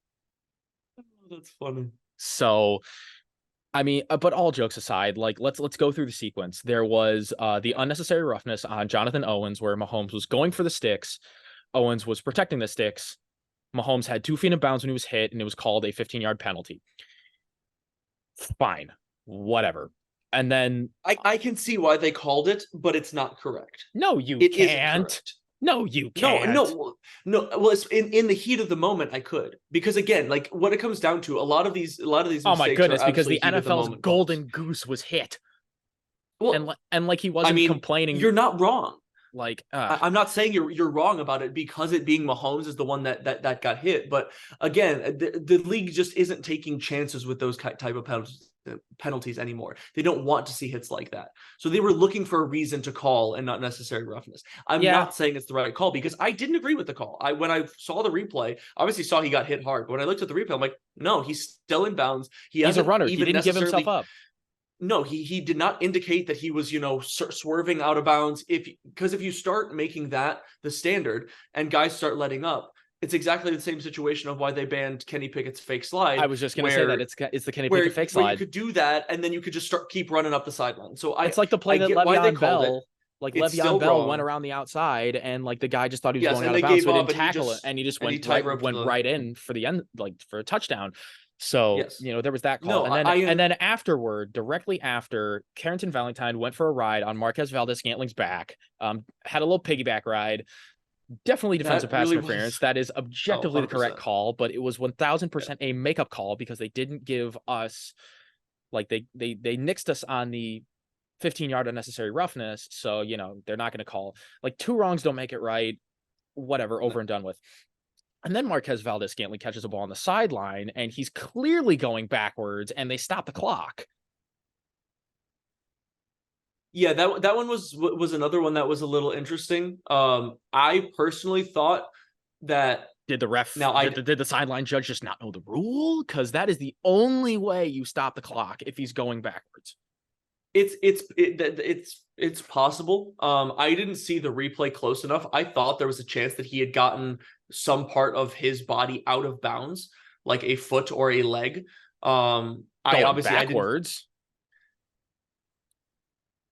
Oh, that's funny. So, I mean, but all jokes aside, like let's go through the sequence. There was the unnecessary roughness on Jonathan Owens, where Mahomes was going for the sticks. Owens was protecting the sticks. Mahomes had 2 feet in bounds when he was hit, and it was called a 15-yard penalty. Fine, whatever. And then I can see why they called it, but it's not correct. No, you It can't. No, you can't. No. Well, it's in the heat of the moment, I could, because again, like what it comes down to, a lot of these. Oh my goodness, because the NFL's golden goose was hit. Well, and like he wasn't complaining. You're not wrong. Like I'm not saying you're wrong about it because it being Mahomes is the one that got hit. But again, the league just isn't taking chances with those type of penalties anymore. They don't want to see hits like that. So they were looking for a reason to call and not necessary roughness. I'm not saying it's the right call because I didn't agree with the call. When I saw the replay, obviously saw he got hit hard. But when I looked at the replay, I'm like, no, he's still in bounds. He's a runner. He didn't give himself up. No, he did not indicate that he was, swerving out of bounds. Because if you start making that the standard and guys start letting up, it's exactly the same situation of why they banned Kenny Pickett's fake slide. I was just going to say that it's the Kenny Pickett fake slide. Where you could do that, and then you could just keep running up the sideline. So it's like the play that Le'Veon Bell, Le'Veon Bell went around the outside, and like the guy just thought he was going out of bounds, so he didn't tackle it, and he just went right in for the end, like for a touchdown. So, there was that call. And then afterward, directly after, Carrington Valentine went for a ride on Marquez Valdez-Scantling's back, had a little piggyback ride. Definitely defensive pass interference. That is objectively the correct call, but it was 1000% a makeup call because they didn't give us, like they nixed us on the 15-yard unnecessary roughness. So, they're not going to call, like, 2 wrongs don't make it right. Whatever, over and done with. And then Marquez Valdez-Scantling catches a ball on the sideline, and he's clearly going backwards, and they stop the clock. Yeah, that one was another one that was a little interesting. I personally thought that did the sideline judge just not know the rule? Because that is the only way you stop the clock if he's going backwards. It's possible. I didn't see the replay close enough. I thought there was a chance that he had gotten some part of his body out of bounds, like a foot or a leg. Backwards.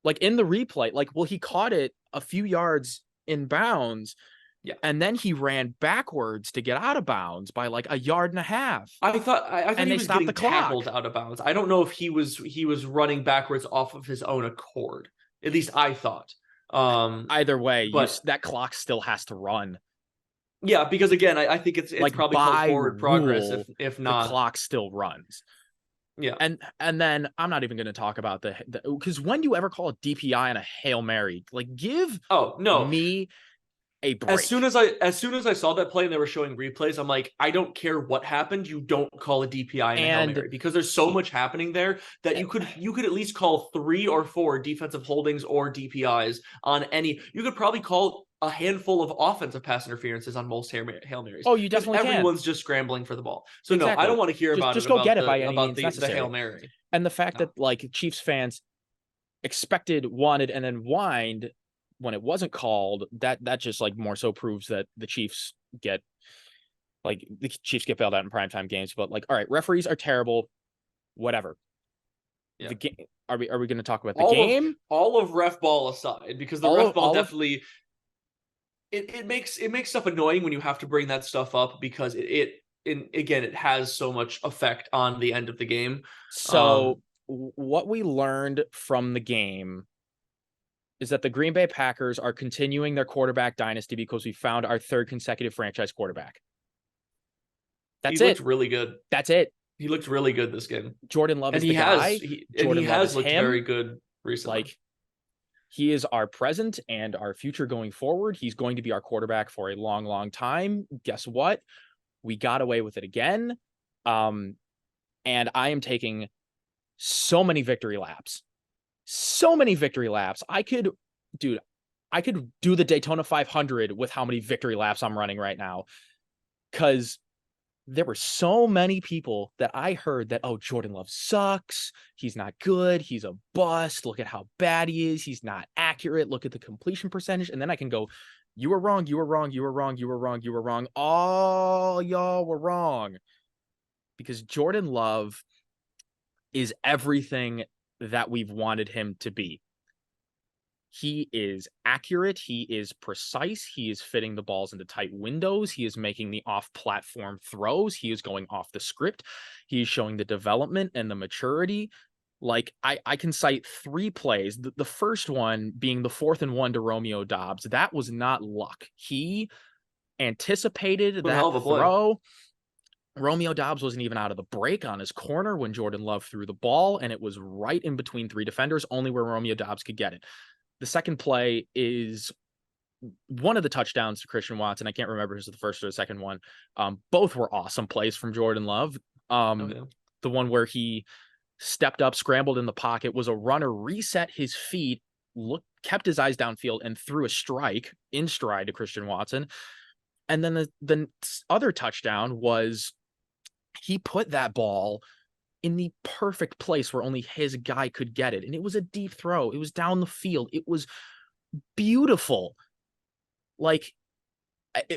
Like in the replay, he caught it a few yards in bounds. Yeah. And then he ran backwards to get out of bounds by like a yard and a half. I thought he was getting tackled out of bounds. I don't know if he was running backwards off of his own accord. At least I thought. Either way, that clock still has to run. Yeah, because again, I think it's probably called forward progress if not. The clock still runs. Yeah. And then I'm not even going to talk about because when do you ever call a DPI on a Hail Mary? Like give me a break. As soon as I saw that play and they were showing replays, I'm like, I don't care what happened, you don't call a DPI in a Hail Mary because there's so much happening there that you could at least call 3 or 4 defensive holdings or DPIs on any. You could probably call a handful of offensive pass interferences on most Hail Marys. Oh, you definitely can. Everyone's just scrambling for the ball. So exactly. No, I don't want to hear about just it. Go get it by any means the Hail Mary. And the fact that like Chiefs fans expected, wanted, and then whined when it wasn't called, that just like more so proves that the Chiefs get bailed out in primetime games. But like, all right, referees are terrible. Whatever. Yeah. The game. Are we going to talk about the game? All of ref ball aside, because the ref ball definitely. It makes stuff annoying when you have to bring that stuff up because it again, it has so much effect on the end of the game. So what we learned from the game is that the Green Bay Packers are continuing their quarterback dynasty because we found our third consecutive franchise quarterback. That's he it. looked really good. That's it. He looked really good this game. Jordan Love And is he the has guy. and he Jordan Love has is looked him. very good recently. Like, he is our present and our future going forward. He's going to be our quarterback for a long, long time. Guess what? We got away with it again. And I am taking so many victory laps. So many victory laps. I could do the Daytona 500 with how many victory laps I'm running right now. Because there were so many people that I heard that, oh, Jordan Love sucks. He's not good. He's a bust. Look at how bad he is. He's not accurate. Look at the completion percentage. And then I can go, you were wrong. You were wrong. You were wrong. You were wrong. You were wrong. All y'all were wrong. Because Jordan Love is everything that we've wanted him to be. He is accurate. He is precise. He is fitting the balls into tight windows. He is making the off-platform throws. He is going off the script. He is showing the development and the maturity. Like, I can cite 3 plays. The first one being the 4th and 1 to Romeo Doubs. That was not luck. He anticipated that hell of a play. throw. Romeo Doubs wasn't even out of the break on his corner when Jordan Love threw the ball, and it was right in between 3 defenders, only where Romeo Doubs could get it. The second play is one of the touchdowns to Christian Watson. I can't remember if it was the first or the second one. Both were awesome plays from Jordan Love. The one where he stepped up, scrambled in the pocket, was a runner, reset his feet, kept his eyes downfield, and threw a strike in stride to Christian Watson. And then the other touchdown was he put that ball in the perfect place where only his guy could get it. And it was a deep throw. It was down the field. It was beautiful. Like,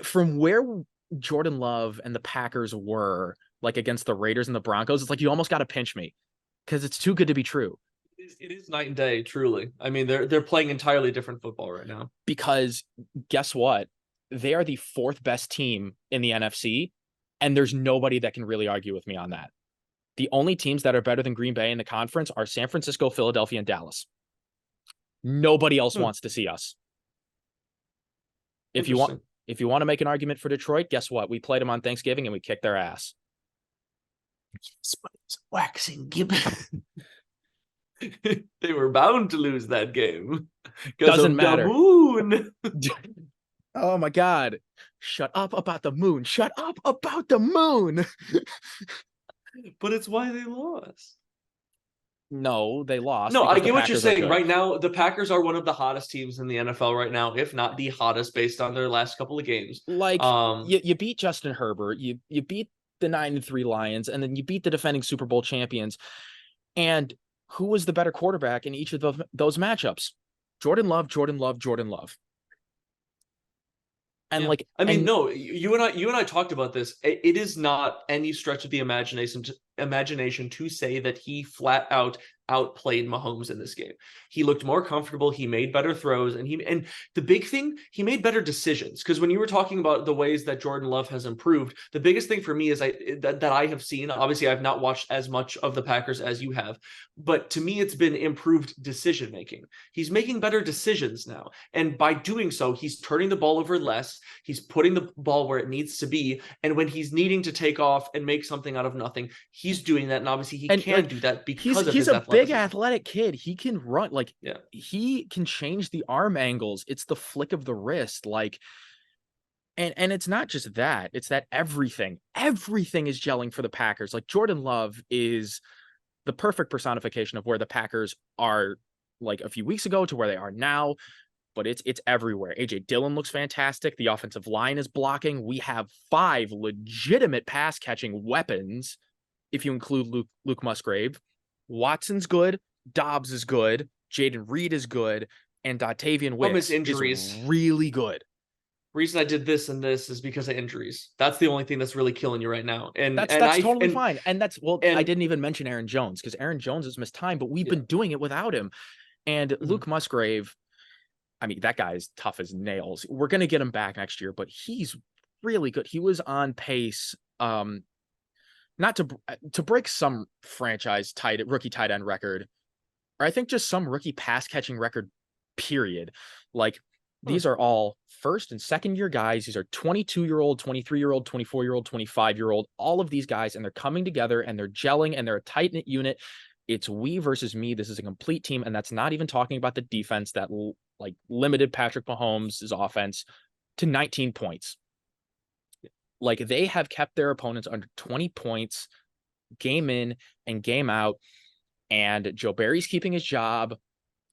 from where Jordan Love and the Packers were, like, against the Raiders and the Broncos, it's like you almost got to pinch me because it's too good to be true. It is night and day, truly. I mean, they're playing entirely different football right now. Because guess what? They are the 4th best team in the NFC, and there's nobody that can really argue with me on that. The only teams that are better than Green Bay in the conference are San Francisco, Philadelphia, and Dallas. Nobody else wants to see us. If you want to make an argument for Detroit, guess what? We played them on Thanksgiving and we kicked their ass. Yes, but it's waxing gibbon. They were bound to lose that game. Doesn't matter. The moon. Oh my God. Shut up about the moon. Shut up about the moon. But it's why they lost. No, they lost. No, I get what you're saying. Right now, the Packers are one of the hottest teams in the NFL right now, if not the hottest based on their last couple of games. Like, you beat Justin Herbert, you beat the 9-3 Lions, and then you beat the defending Super Bowl champions. And who was the better quarterback in each of those matchups? Jordan Love, Jordan Love, Jordan Love. And no, you and I talked about this. It is not any stretch of the imagination to say that he flat out outplayed Mahomes in this game. He looked more comfortable. He made better throws, and the big thing, he made better decisions. Because when you were talking about the ways that Jordan Love has improved, the biggest thing for me is that I have seen. Obviously, I've not watched as much of the Packers as you have, but to me, it's been improved decision making. He's making better decisions now, and by doing so, he's turning the ball over less. He's putting the ball where it needs to be, and when he's needing to take off and make something out of nothing, he's doing that. And obviously, he can do that because of his athleticism. Big athletic kid. He can run. Like, he can change the arm angles. It's the flick of the wrist. Like, and it's not just that. It's that everything is gelling for the Packers. Like, Jordan Love is the perfect personification of where the Packers are, like, a few weeks ago to where they are now. But it's everywhere. AJ Dillon looks fantastic. The offensive line is blocking. We have 5 legitimate pass catching weapons, if you include Luke Musgrave. Watson's good. Dobbs is good. Jaden Reed is good. And Dotavian Wicks is really good. Reason I did this and this is because of injuries. That's the only thing that's really killing you right now. And that's totally fine. And I didn't even mention Aaron Jones, because Aaron Jones has missed time, but we've been doing it without him. And Luke Musgrave, I mean, that guy's tough as nails. We're going to get him back next year, but he's really good. He was on pace not to break some franchise rookie tight end record, or I think just some rookie pass catching record, period. Like these are all first and second year guys. These are 22-year-old, 23-year-old, 24-year-old, 25-year-old, all of these guys, and they're coming together and they're gelling and they're a tight knit unit. It's we versus me. This is a complete team. And that's not even talking about the defense that like limited Patrick Mahomes' offense to 19 points. Like they have kept their opponents under 20 points game in and game out. And Joe Barry's keeping his job.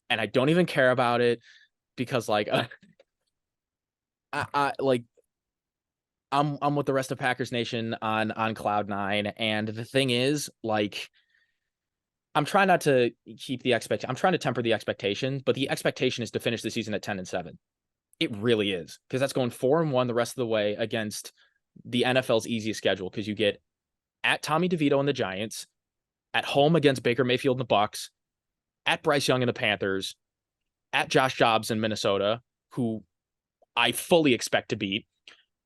And I don't even care about it because like, I'm with the rest of Packers Nation on cloud nine. And the thing is, like, I'm trying not to I'm trying to temper the expectation, but the expectation is to finish the season at 10-7. It really is, because that's going 4-1 the rest of the way against the NFL's easiest schedule, because you get at Tommy DeVito and the Giants, at home against Baker Mayfield and the Bucks, at Bryce Young and the Panthers, at Josh Jacobs in Minnesota, who I fully expect to beat,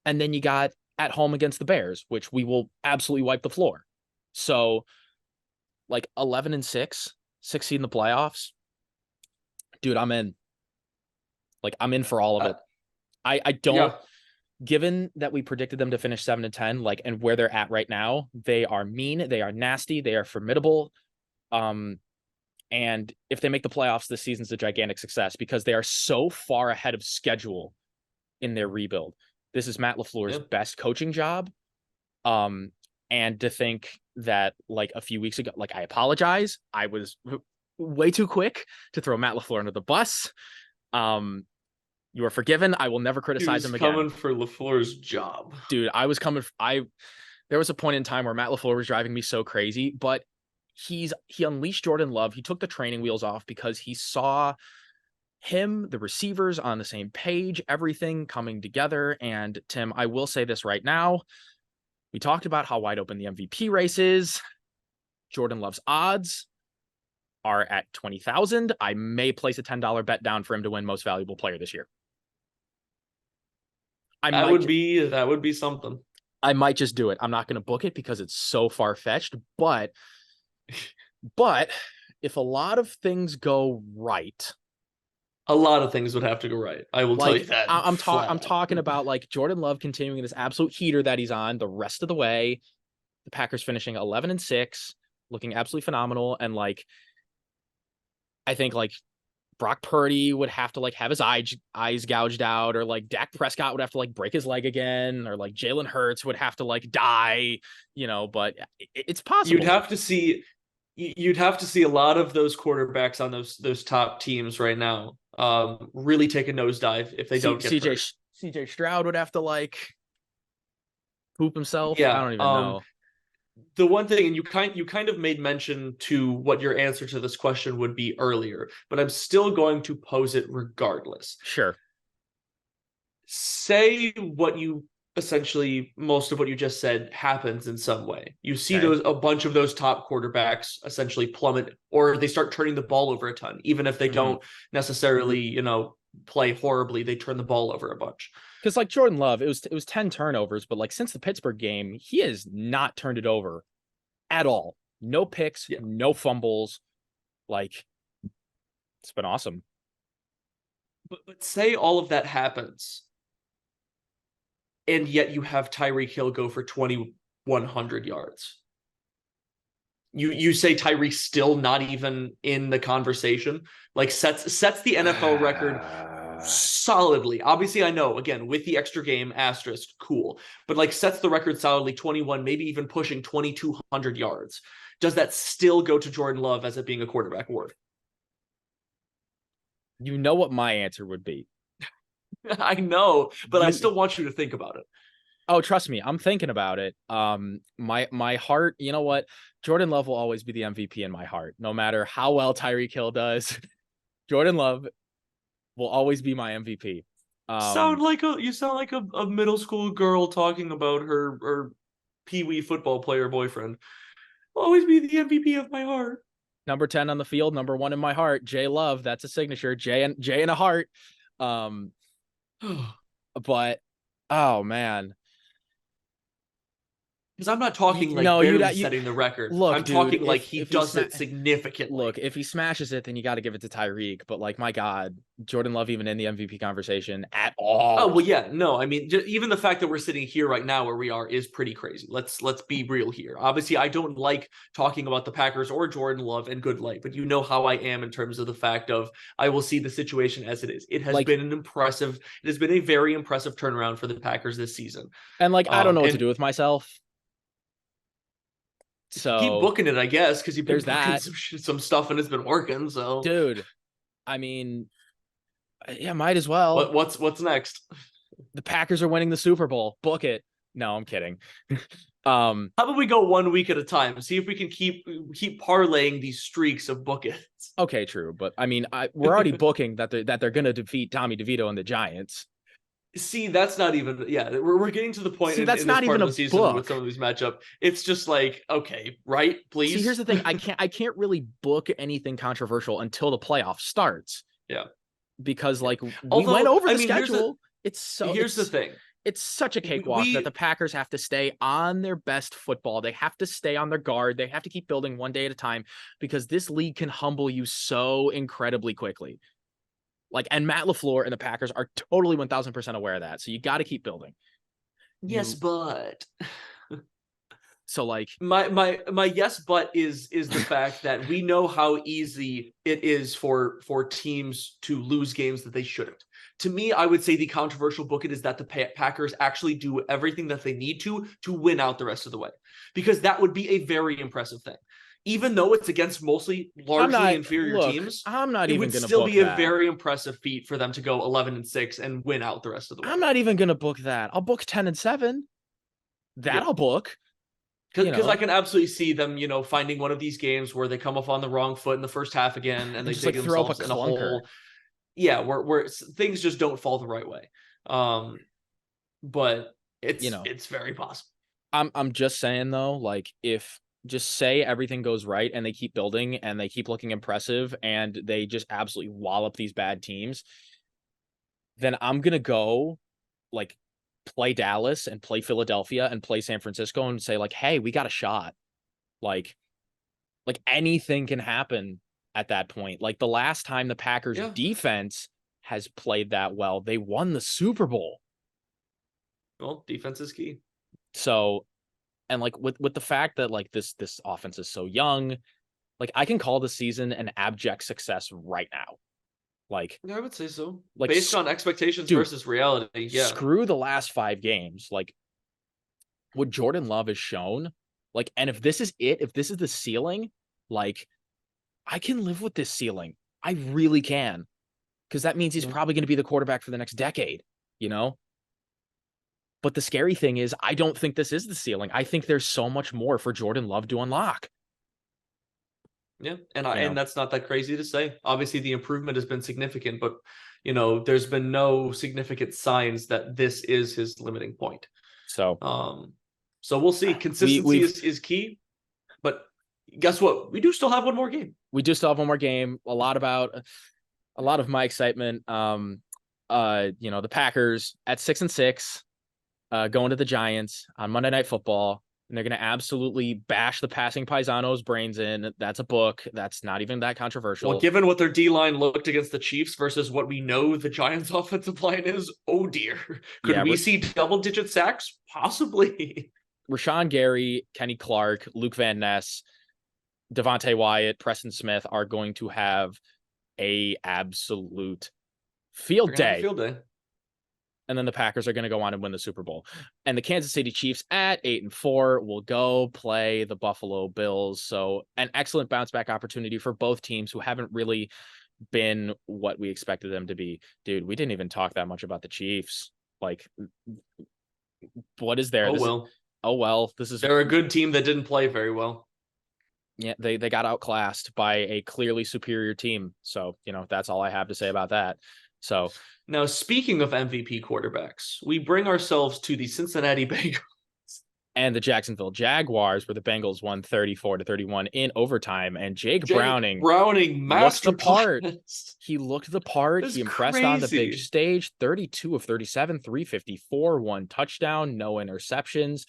and then you got at home against the Bears, which we will absolutely wipe the floor. So like 11-6, 6 seed in the playoffs, dude, I'm in. Like I'm in for all of it. I don't. Given that we predicted them to finish 7-10, like, and where they're at right now, they are mean, they are nasty, they are formidable. And if they make the playoffs, this season's a gigantic success because they are so far ahead of schedule in their rebuild. This is Matt LaFleur's best coaching job. And to think that like a few weeks ago, like I apologize, I was way too quick to throw Matt LaFleur under the bus. You are forgiven. I will never criticize him again. Coming for LaFleur's job, dude. I was coming. There was a point in time where Matt LaFleur was driving me so crazy, but he unleashed Jordan Love. He took the training wheels off because he saw him, the receivers on the same page, everything coming together. And Tim, I will say this right now. We talked about how wide open the MVP race is. Jordan Love's odds are at 20,000. I may place a $10 bet down for him to win most valuable player this year. That would be something. I might just do it. I'm not going to book it because it's so far-fetched, but if a lot of things go right, a lot of things would have to go right. I will tell you that. I'm talking about like Jordan Love continuing this absolute heater that he's on the rest of the way. The Packers finishing 11-6, looking absolutely phenomenal. And like, I think like Brock Purdy would have to like have his eyes gouged out, or like Dak Prescott would have to like break his leg again, or like Jalen Hurts would have to like die, but it's possible. You'd have to see a lot of those quarterbacks on those top teams right now really take a nosedive if they don't get hurt. CJ Stroud would have to like poop himself. Yeah, I don't even know. The one thing, and you kind of made mention to what your answer to this question would be earlier, but I'm still going to pose it regardless. Sure. Say most of what you just said happens in some way. You see a bunch of those top quarterbacks essentially plummet, or they start turning the ball over a ton, even if they don't necessarily, play horribly, they turn the ball over a bunch. Because like Jordan Love, it was 10 turnovers, but like since the Pittsburgh game, he has not turned it over at all. No picks, no fumbles. Like, it's been awesome. But say all of that happens, and yet you have Tyreek Hill go for 2,100 yards. You say Tyreek's still not even in the conversation, like sets the NFL record solidly. Obviously, I know, again, with the extra game asterisk, cool, but like sets the record solidly, 21, maybe even pushing 2,200 yards. Does that still go to Jordan Love as it being a quarterback award? You know what my answer would be. I know, but I still want you to think about it. Oh, trust me, I'm thinking about it. My heart, you know what? Jordan Love will always be the MVP in my heart, no matter how well Tyreek Hill does. Jordan Love will always be my MVP. You sound like a middle school girl talking about her pee-wee football player boyfriend. Will always be the MVP of my heart. Number 10 on the field, number 1 in my heart. J Love, that's a signature. J and a heart. But oh man. Because I'm not talking like No, barely setting the record. look, I'm dude. talking like he If does it significantly. look, if he smashes it, then you got to give it to Tyreek. But like, my God, Jordan Love even in the MVP conversation at Oh all? well, yeah, no, I mean, even the fact that we're sitting here right now where we are is pretty crazy. Let's be real here. Obviously, I don't like talking about the Packers or Jordan Love in good light, but you know how I am in terms of the fact of I will see the situation as it is. It has Like, been it has been a very impressive turnaround for the Packers this season. and like, I don't know what to And do with myself. keep So booking it, I guess, because you've been there's booking that, some stuff and it's been working. So, dude. I mean, yeah, might as well. what's next? The Packers are winning the Super Bowl. Book it. No, I'm kidding. How about we go 1 week at a time? See if we can keep parlaying these streaks of book it. Okay, true, but I mean, we're already booking that they're going to defeat Tommy DeVito and the Giants. See, that's not even, yeah, we're getting to the point See, that's in this not part even of a the season with book. some of these matchup. It's just like, okay, right, please. See, here's the thing. I can't really book anything controversial until the playoff starts. Yeah. Because like we Although, went over I the mean, schedule. Here's the thing. It's such a cakewalk that the Packers have to stay on their best football. They have to stay on their guard. They have to keep building one day at a time because this league can humble you so incredibly quickly. Like, and Matt LaFleur and the Packers are totally 1000% aware of that. So you got to keep building. Yes, but so like my yes, but is the fact that we know how easy it is for teams to lose games that they shouldn't. To me, I would say the controversial book it is that the Packers actually do everything that they need to win out the rest of the way, because that would be a very impressive thing. Even though it's against mostly largely inferior teams, I'm not it even would going to still book be a that. very impressive feat for them to go 11-6 and win out the rest of the way. I'm not even going to book that. I'll book 10-7. That I'll book. Because I can absolutely see them, finding one of these games where they come off on the wrong foot in the first half again, and they just dig like throw up themselves a in a clunker. hole. Yeah, where things just don't fall the right way. But it's very possible. I'm just saying though, like, if just say everything goes right and they keep building and they keep looking impressive and they just absolutely wallop these bad teams, then I'm gonna go like play Dallas and play Philadelphia and play San Francisco and say like, hey, we got a shot. Like anything can happen at that point. Like the last time the Packers defense has played that well, they won the Super Bowl. Well, defense is key. So, and like with the fact that like this offense is so young, like I can call the season an abject success right now. Like, yeah, I would say so. Like based on expectations versus reality. Yeah. Screw the last 5 games. Like what Jordan Love has shown, like, and if this is the ceiling, like I can live with this ceiling. I really can. Because that means he's probably going to be the quarterback for the next decade, But the scary thing is, I don't think this is the ceiling. I think there's so much more for Jordan Love to unlock. Yeah, and that's not that crazy to say. Obviously, the improvement has been significant, but there's been no significant signs that this is his limiting point. So we'll see. Consistency is key, but guess what? We do still have one more game. We do still have one more game. A lot of my excitement. The Packers at 6-6, going to the Giants on Monday Night Football. And they're going to absolutely bash the passing Paisanos' brains in. That's a book. That's not even that controversial. Well, given what their D-line looked against the Chiefs versus what we know the Giants' offensive line is, oh dear. Could we see double-digit sacks? Possibly. Rashawn Gary, Kenny Clark, Luke Van Ness, Devontae Wyatt, Preston Smith are going to have a absolute field day. And then the Packers are going to go on and win the Super Bowl. And the Kansas City Chiefs at 8-4 will go play the Buffalo Bills. So an excellent bounce back opportunity for both teams who haven't really been what we expected them to be. Dude, we didn't even talk that much about the Chiefs. Like, what is there? They're a good team that didn't play very well. Yeah, they got outclassed by a clearly superior team. So, that's all I have to say about that. So now, speaking of MVP quarterbacks, we bring ourselves to the Cincinnati Bengals and the Jacksonville Jaguars, where the Bengals won 34-31 in overtime. And Jake Browning looked the part. He looked the part. He impressed on the big stage. 32 of 37, 354, 1 touchdown, no interceptions.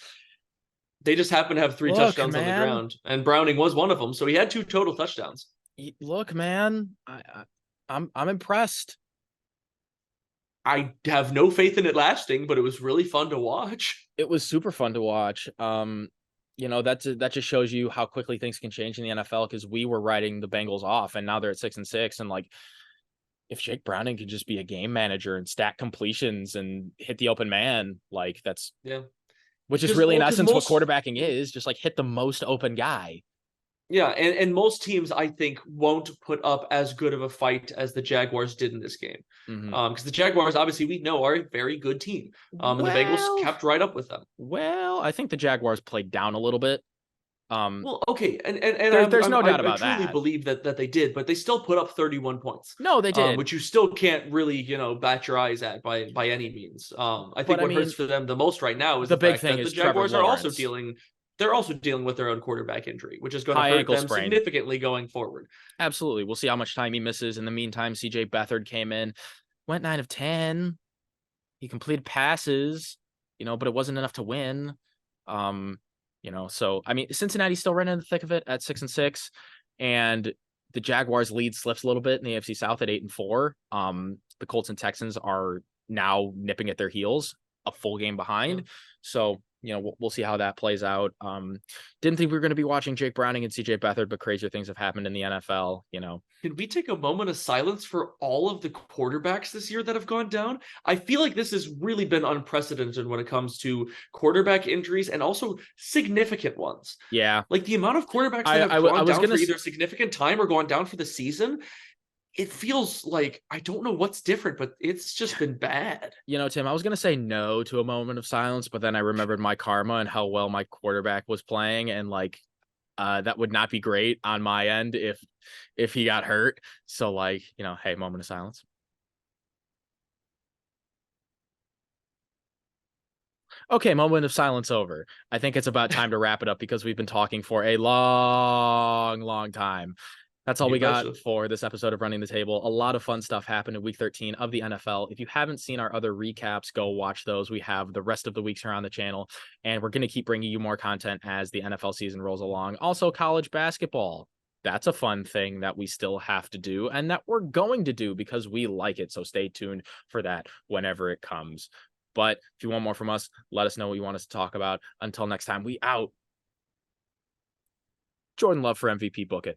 They just happened to have 3 Look, touchdowns on the man. ground, and Browning was one of them. So he had 2 total touchdowns. Look, man. I'm impressed. I have no faith in it lasting, but it was really fun to watch. It was super fun to watch. That just shows you how quickly things can change in the NFL, because we were riding the Bengals off and now they're at 6-6. And like, if Jake Browning could just be a game manager and stack completions and hit the open man, like that's which is really in essence what quarterbacking is, just like hit the most open guy. Yeah, and most teams, I think, won't put up as good of a fight as the Jaguars did in this game. Because the Jaguars, obviously, we know are a very good team. And the Bengals kept right up with them. Well, I think the Jaguars played down a little bit. Okay, and there's no doubt about that. I truly believe that they did, but they still put up 31 points. No, they did, which you still can't really, bat your eyes at by any means. I think what hurts for them the most right now is the big thing that the Jaguars are also dealing. They're also dealing with their own quarterback injury, which is going to hurt them significantly going forward. Absolutely. We'll see how much time he misses. In the meantime, CJ Beathard came in, went 9 of 10. He completed passes, but it wasn't enough to win. So I mean, Cincinnati's still right in the thick of it at 6-6, and the Jaguars' lead slips a little bit in the AFC South at 8-4. The Colts and Texans are now nipping at their heels, a full game behind. Yeah. So we'll see how that plays out. Didn't think we were going to be watching Jake Browning and CJ Beathard, but crazier things have happened in the NFL. Can we take a moment of silence for all of the quarterbacks this year that have gone down? I feel like this has really been unprecedented when it comes to quarterback injuries, and also significant ones. Yeah. Like the amount of quarterbacks that have gone down for either significant time or gone down for the season. It feels like, I don't know what's different, but it's just been bad. Tim, I was going to say no to a moment of silence, but then I remembered my karma and how well my quarterback was playing. And that would not be great on my end if he got hurt. So hey, moment of silence. Okay, moment of silence over. I think it's about time to wrap it up, because we've been talking for a long time. That's all we got for this episode of Running the Table. A lot of fun stuff happened in week 13 of the NFL. If you haven't seen our other recaps, go watch those. We have the rest of the weeks here on the channel, and we're going to keep bringing you more content as the NFL season rolls along. Also, college basketball. That's a fun thing that we still have to do, and that we're going to do because we like it. So stay tuned for that whenever it comes. But if you want more from us, let us know what you want us to talk about. Until next time, we out. Jordan Love for MVP. Book it.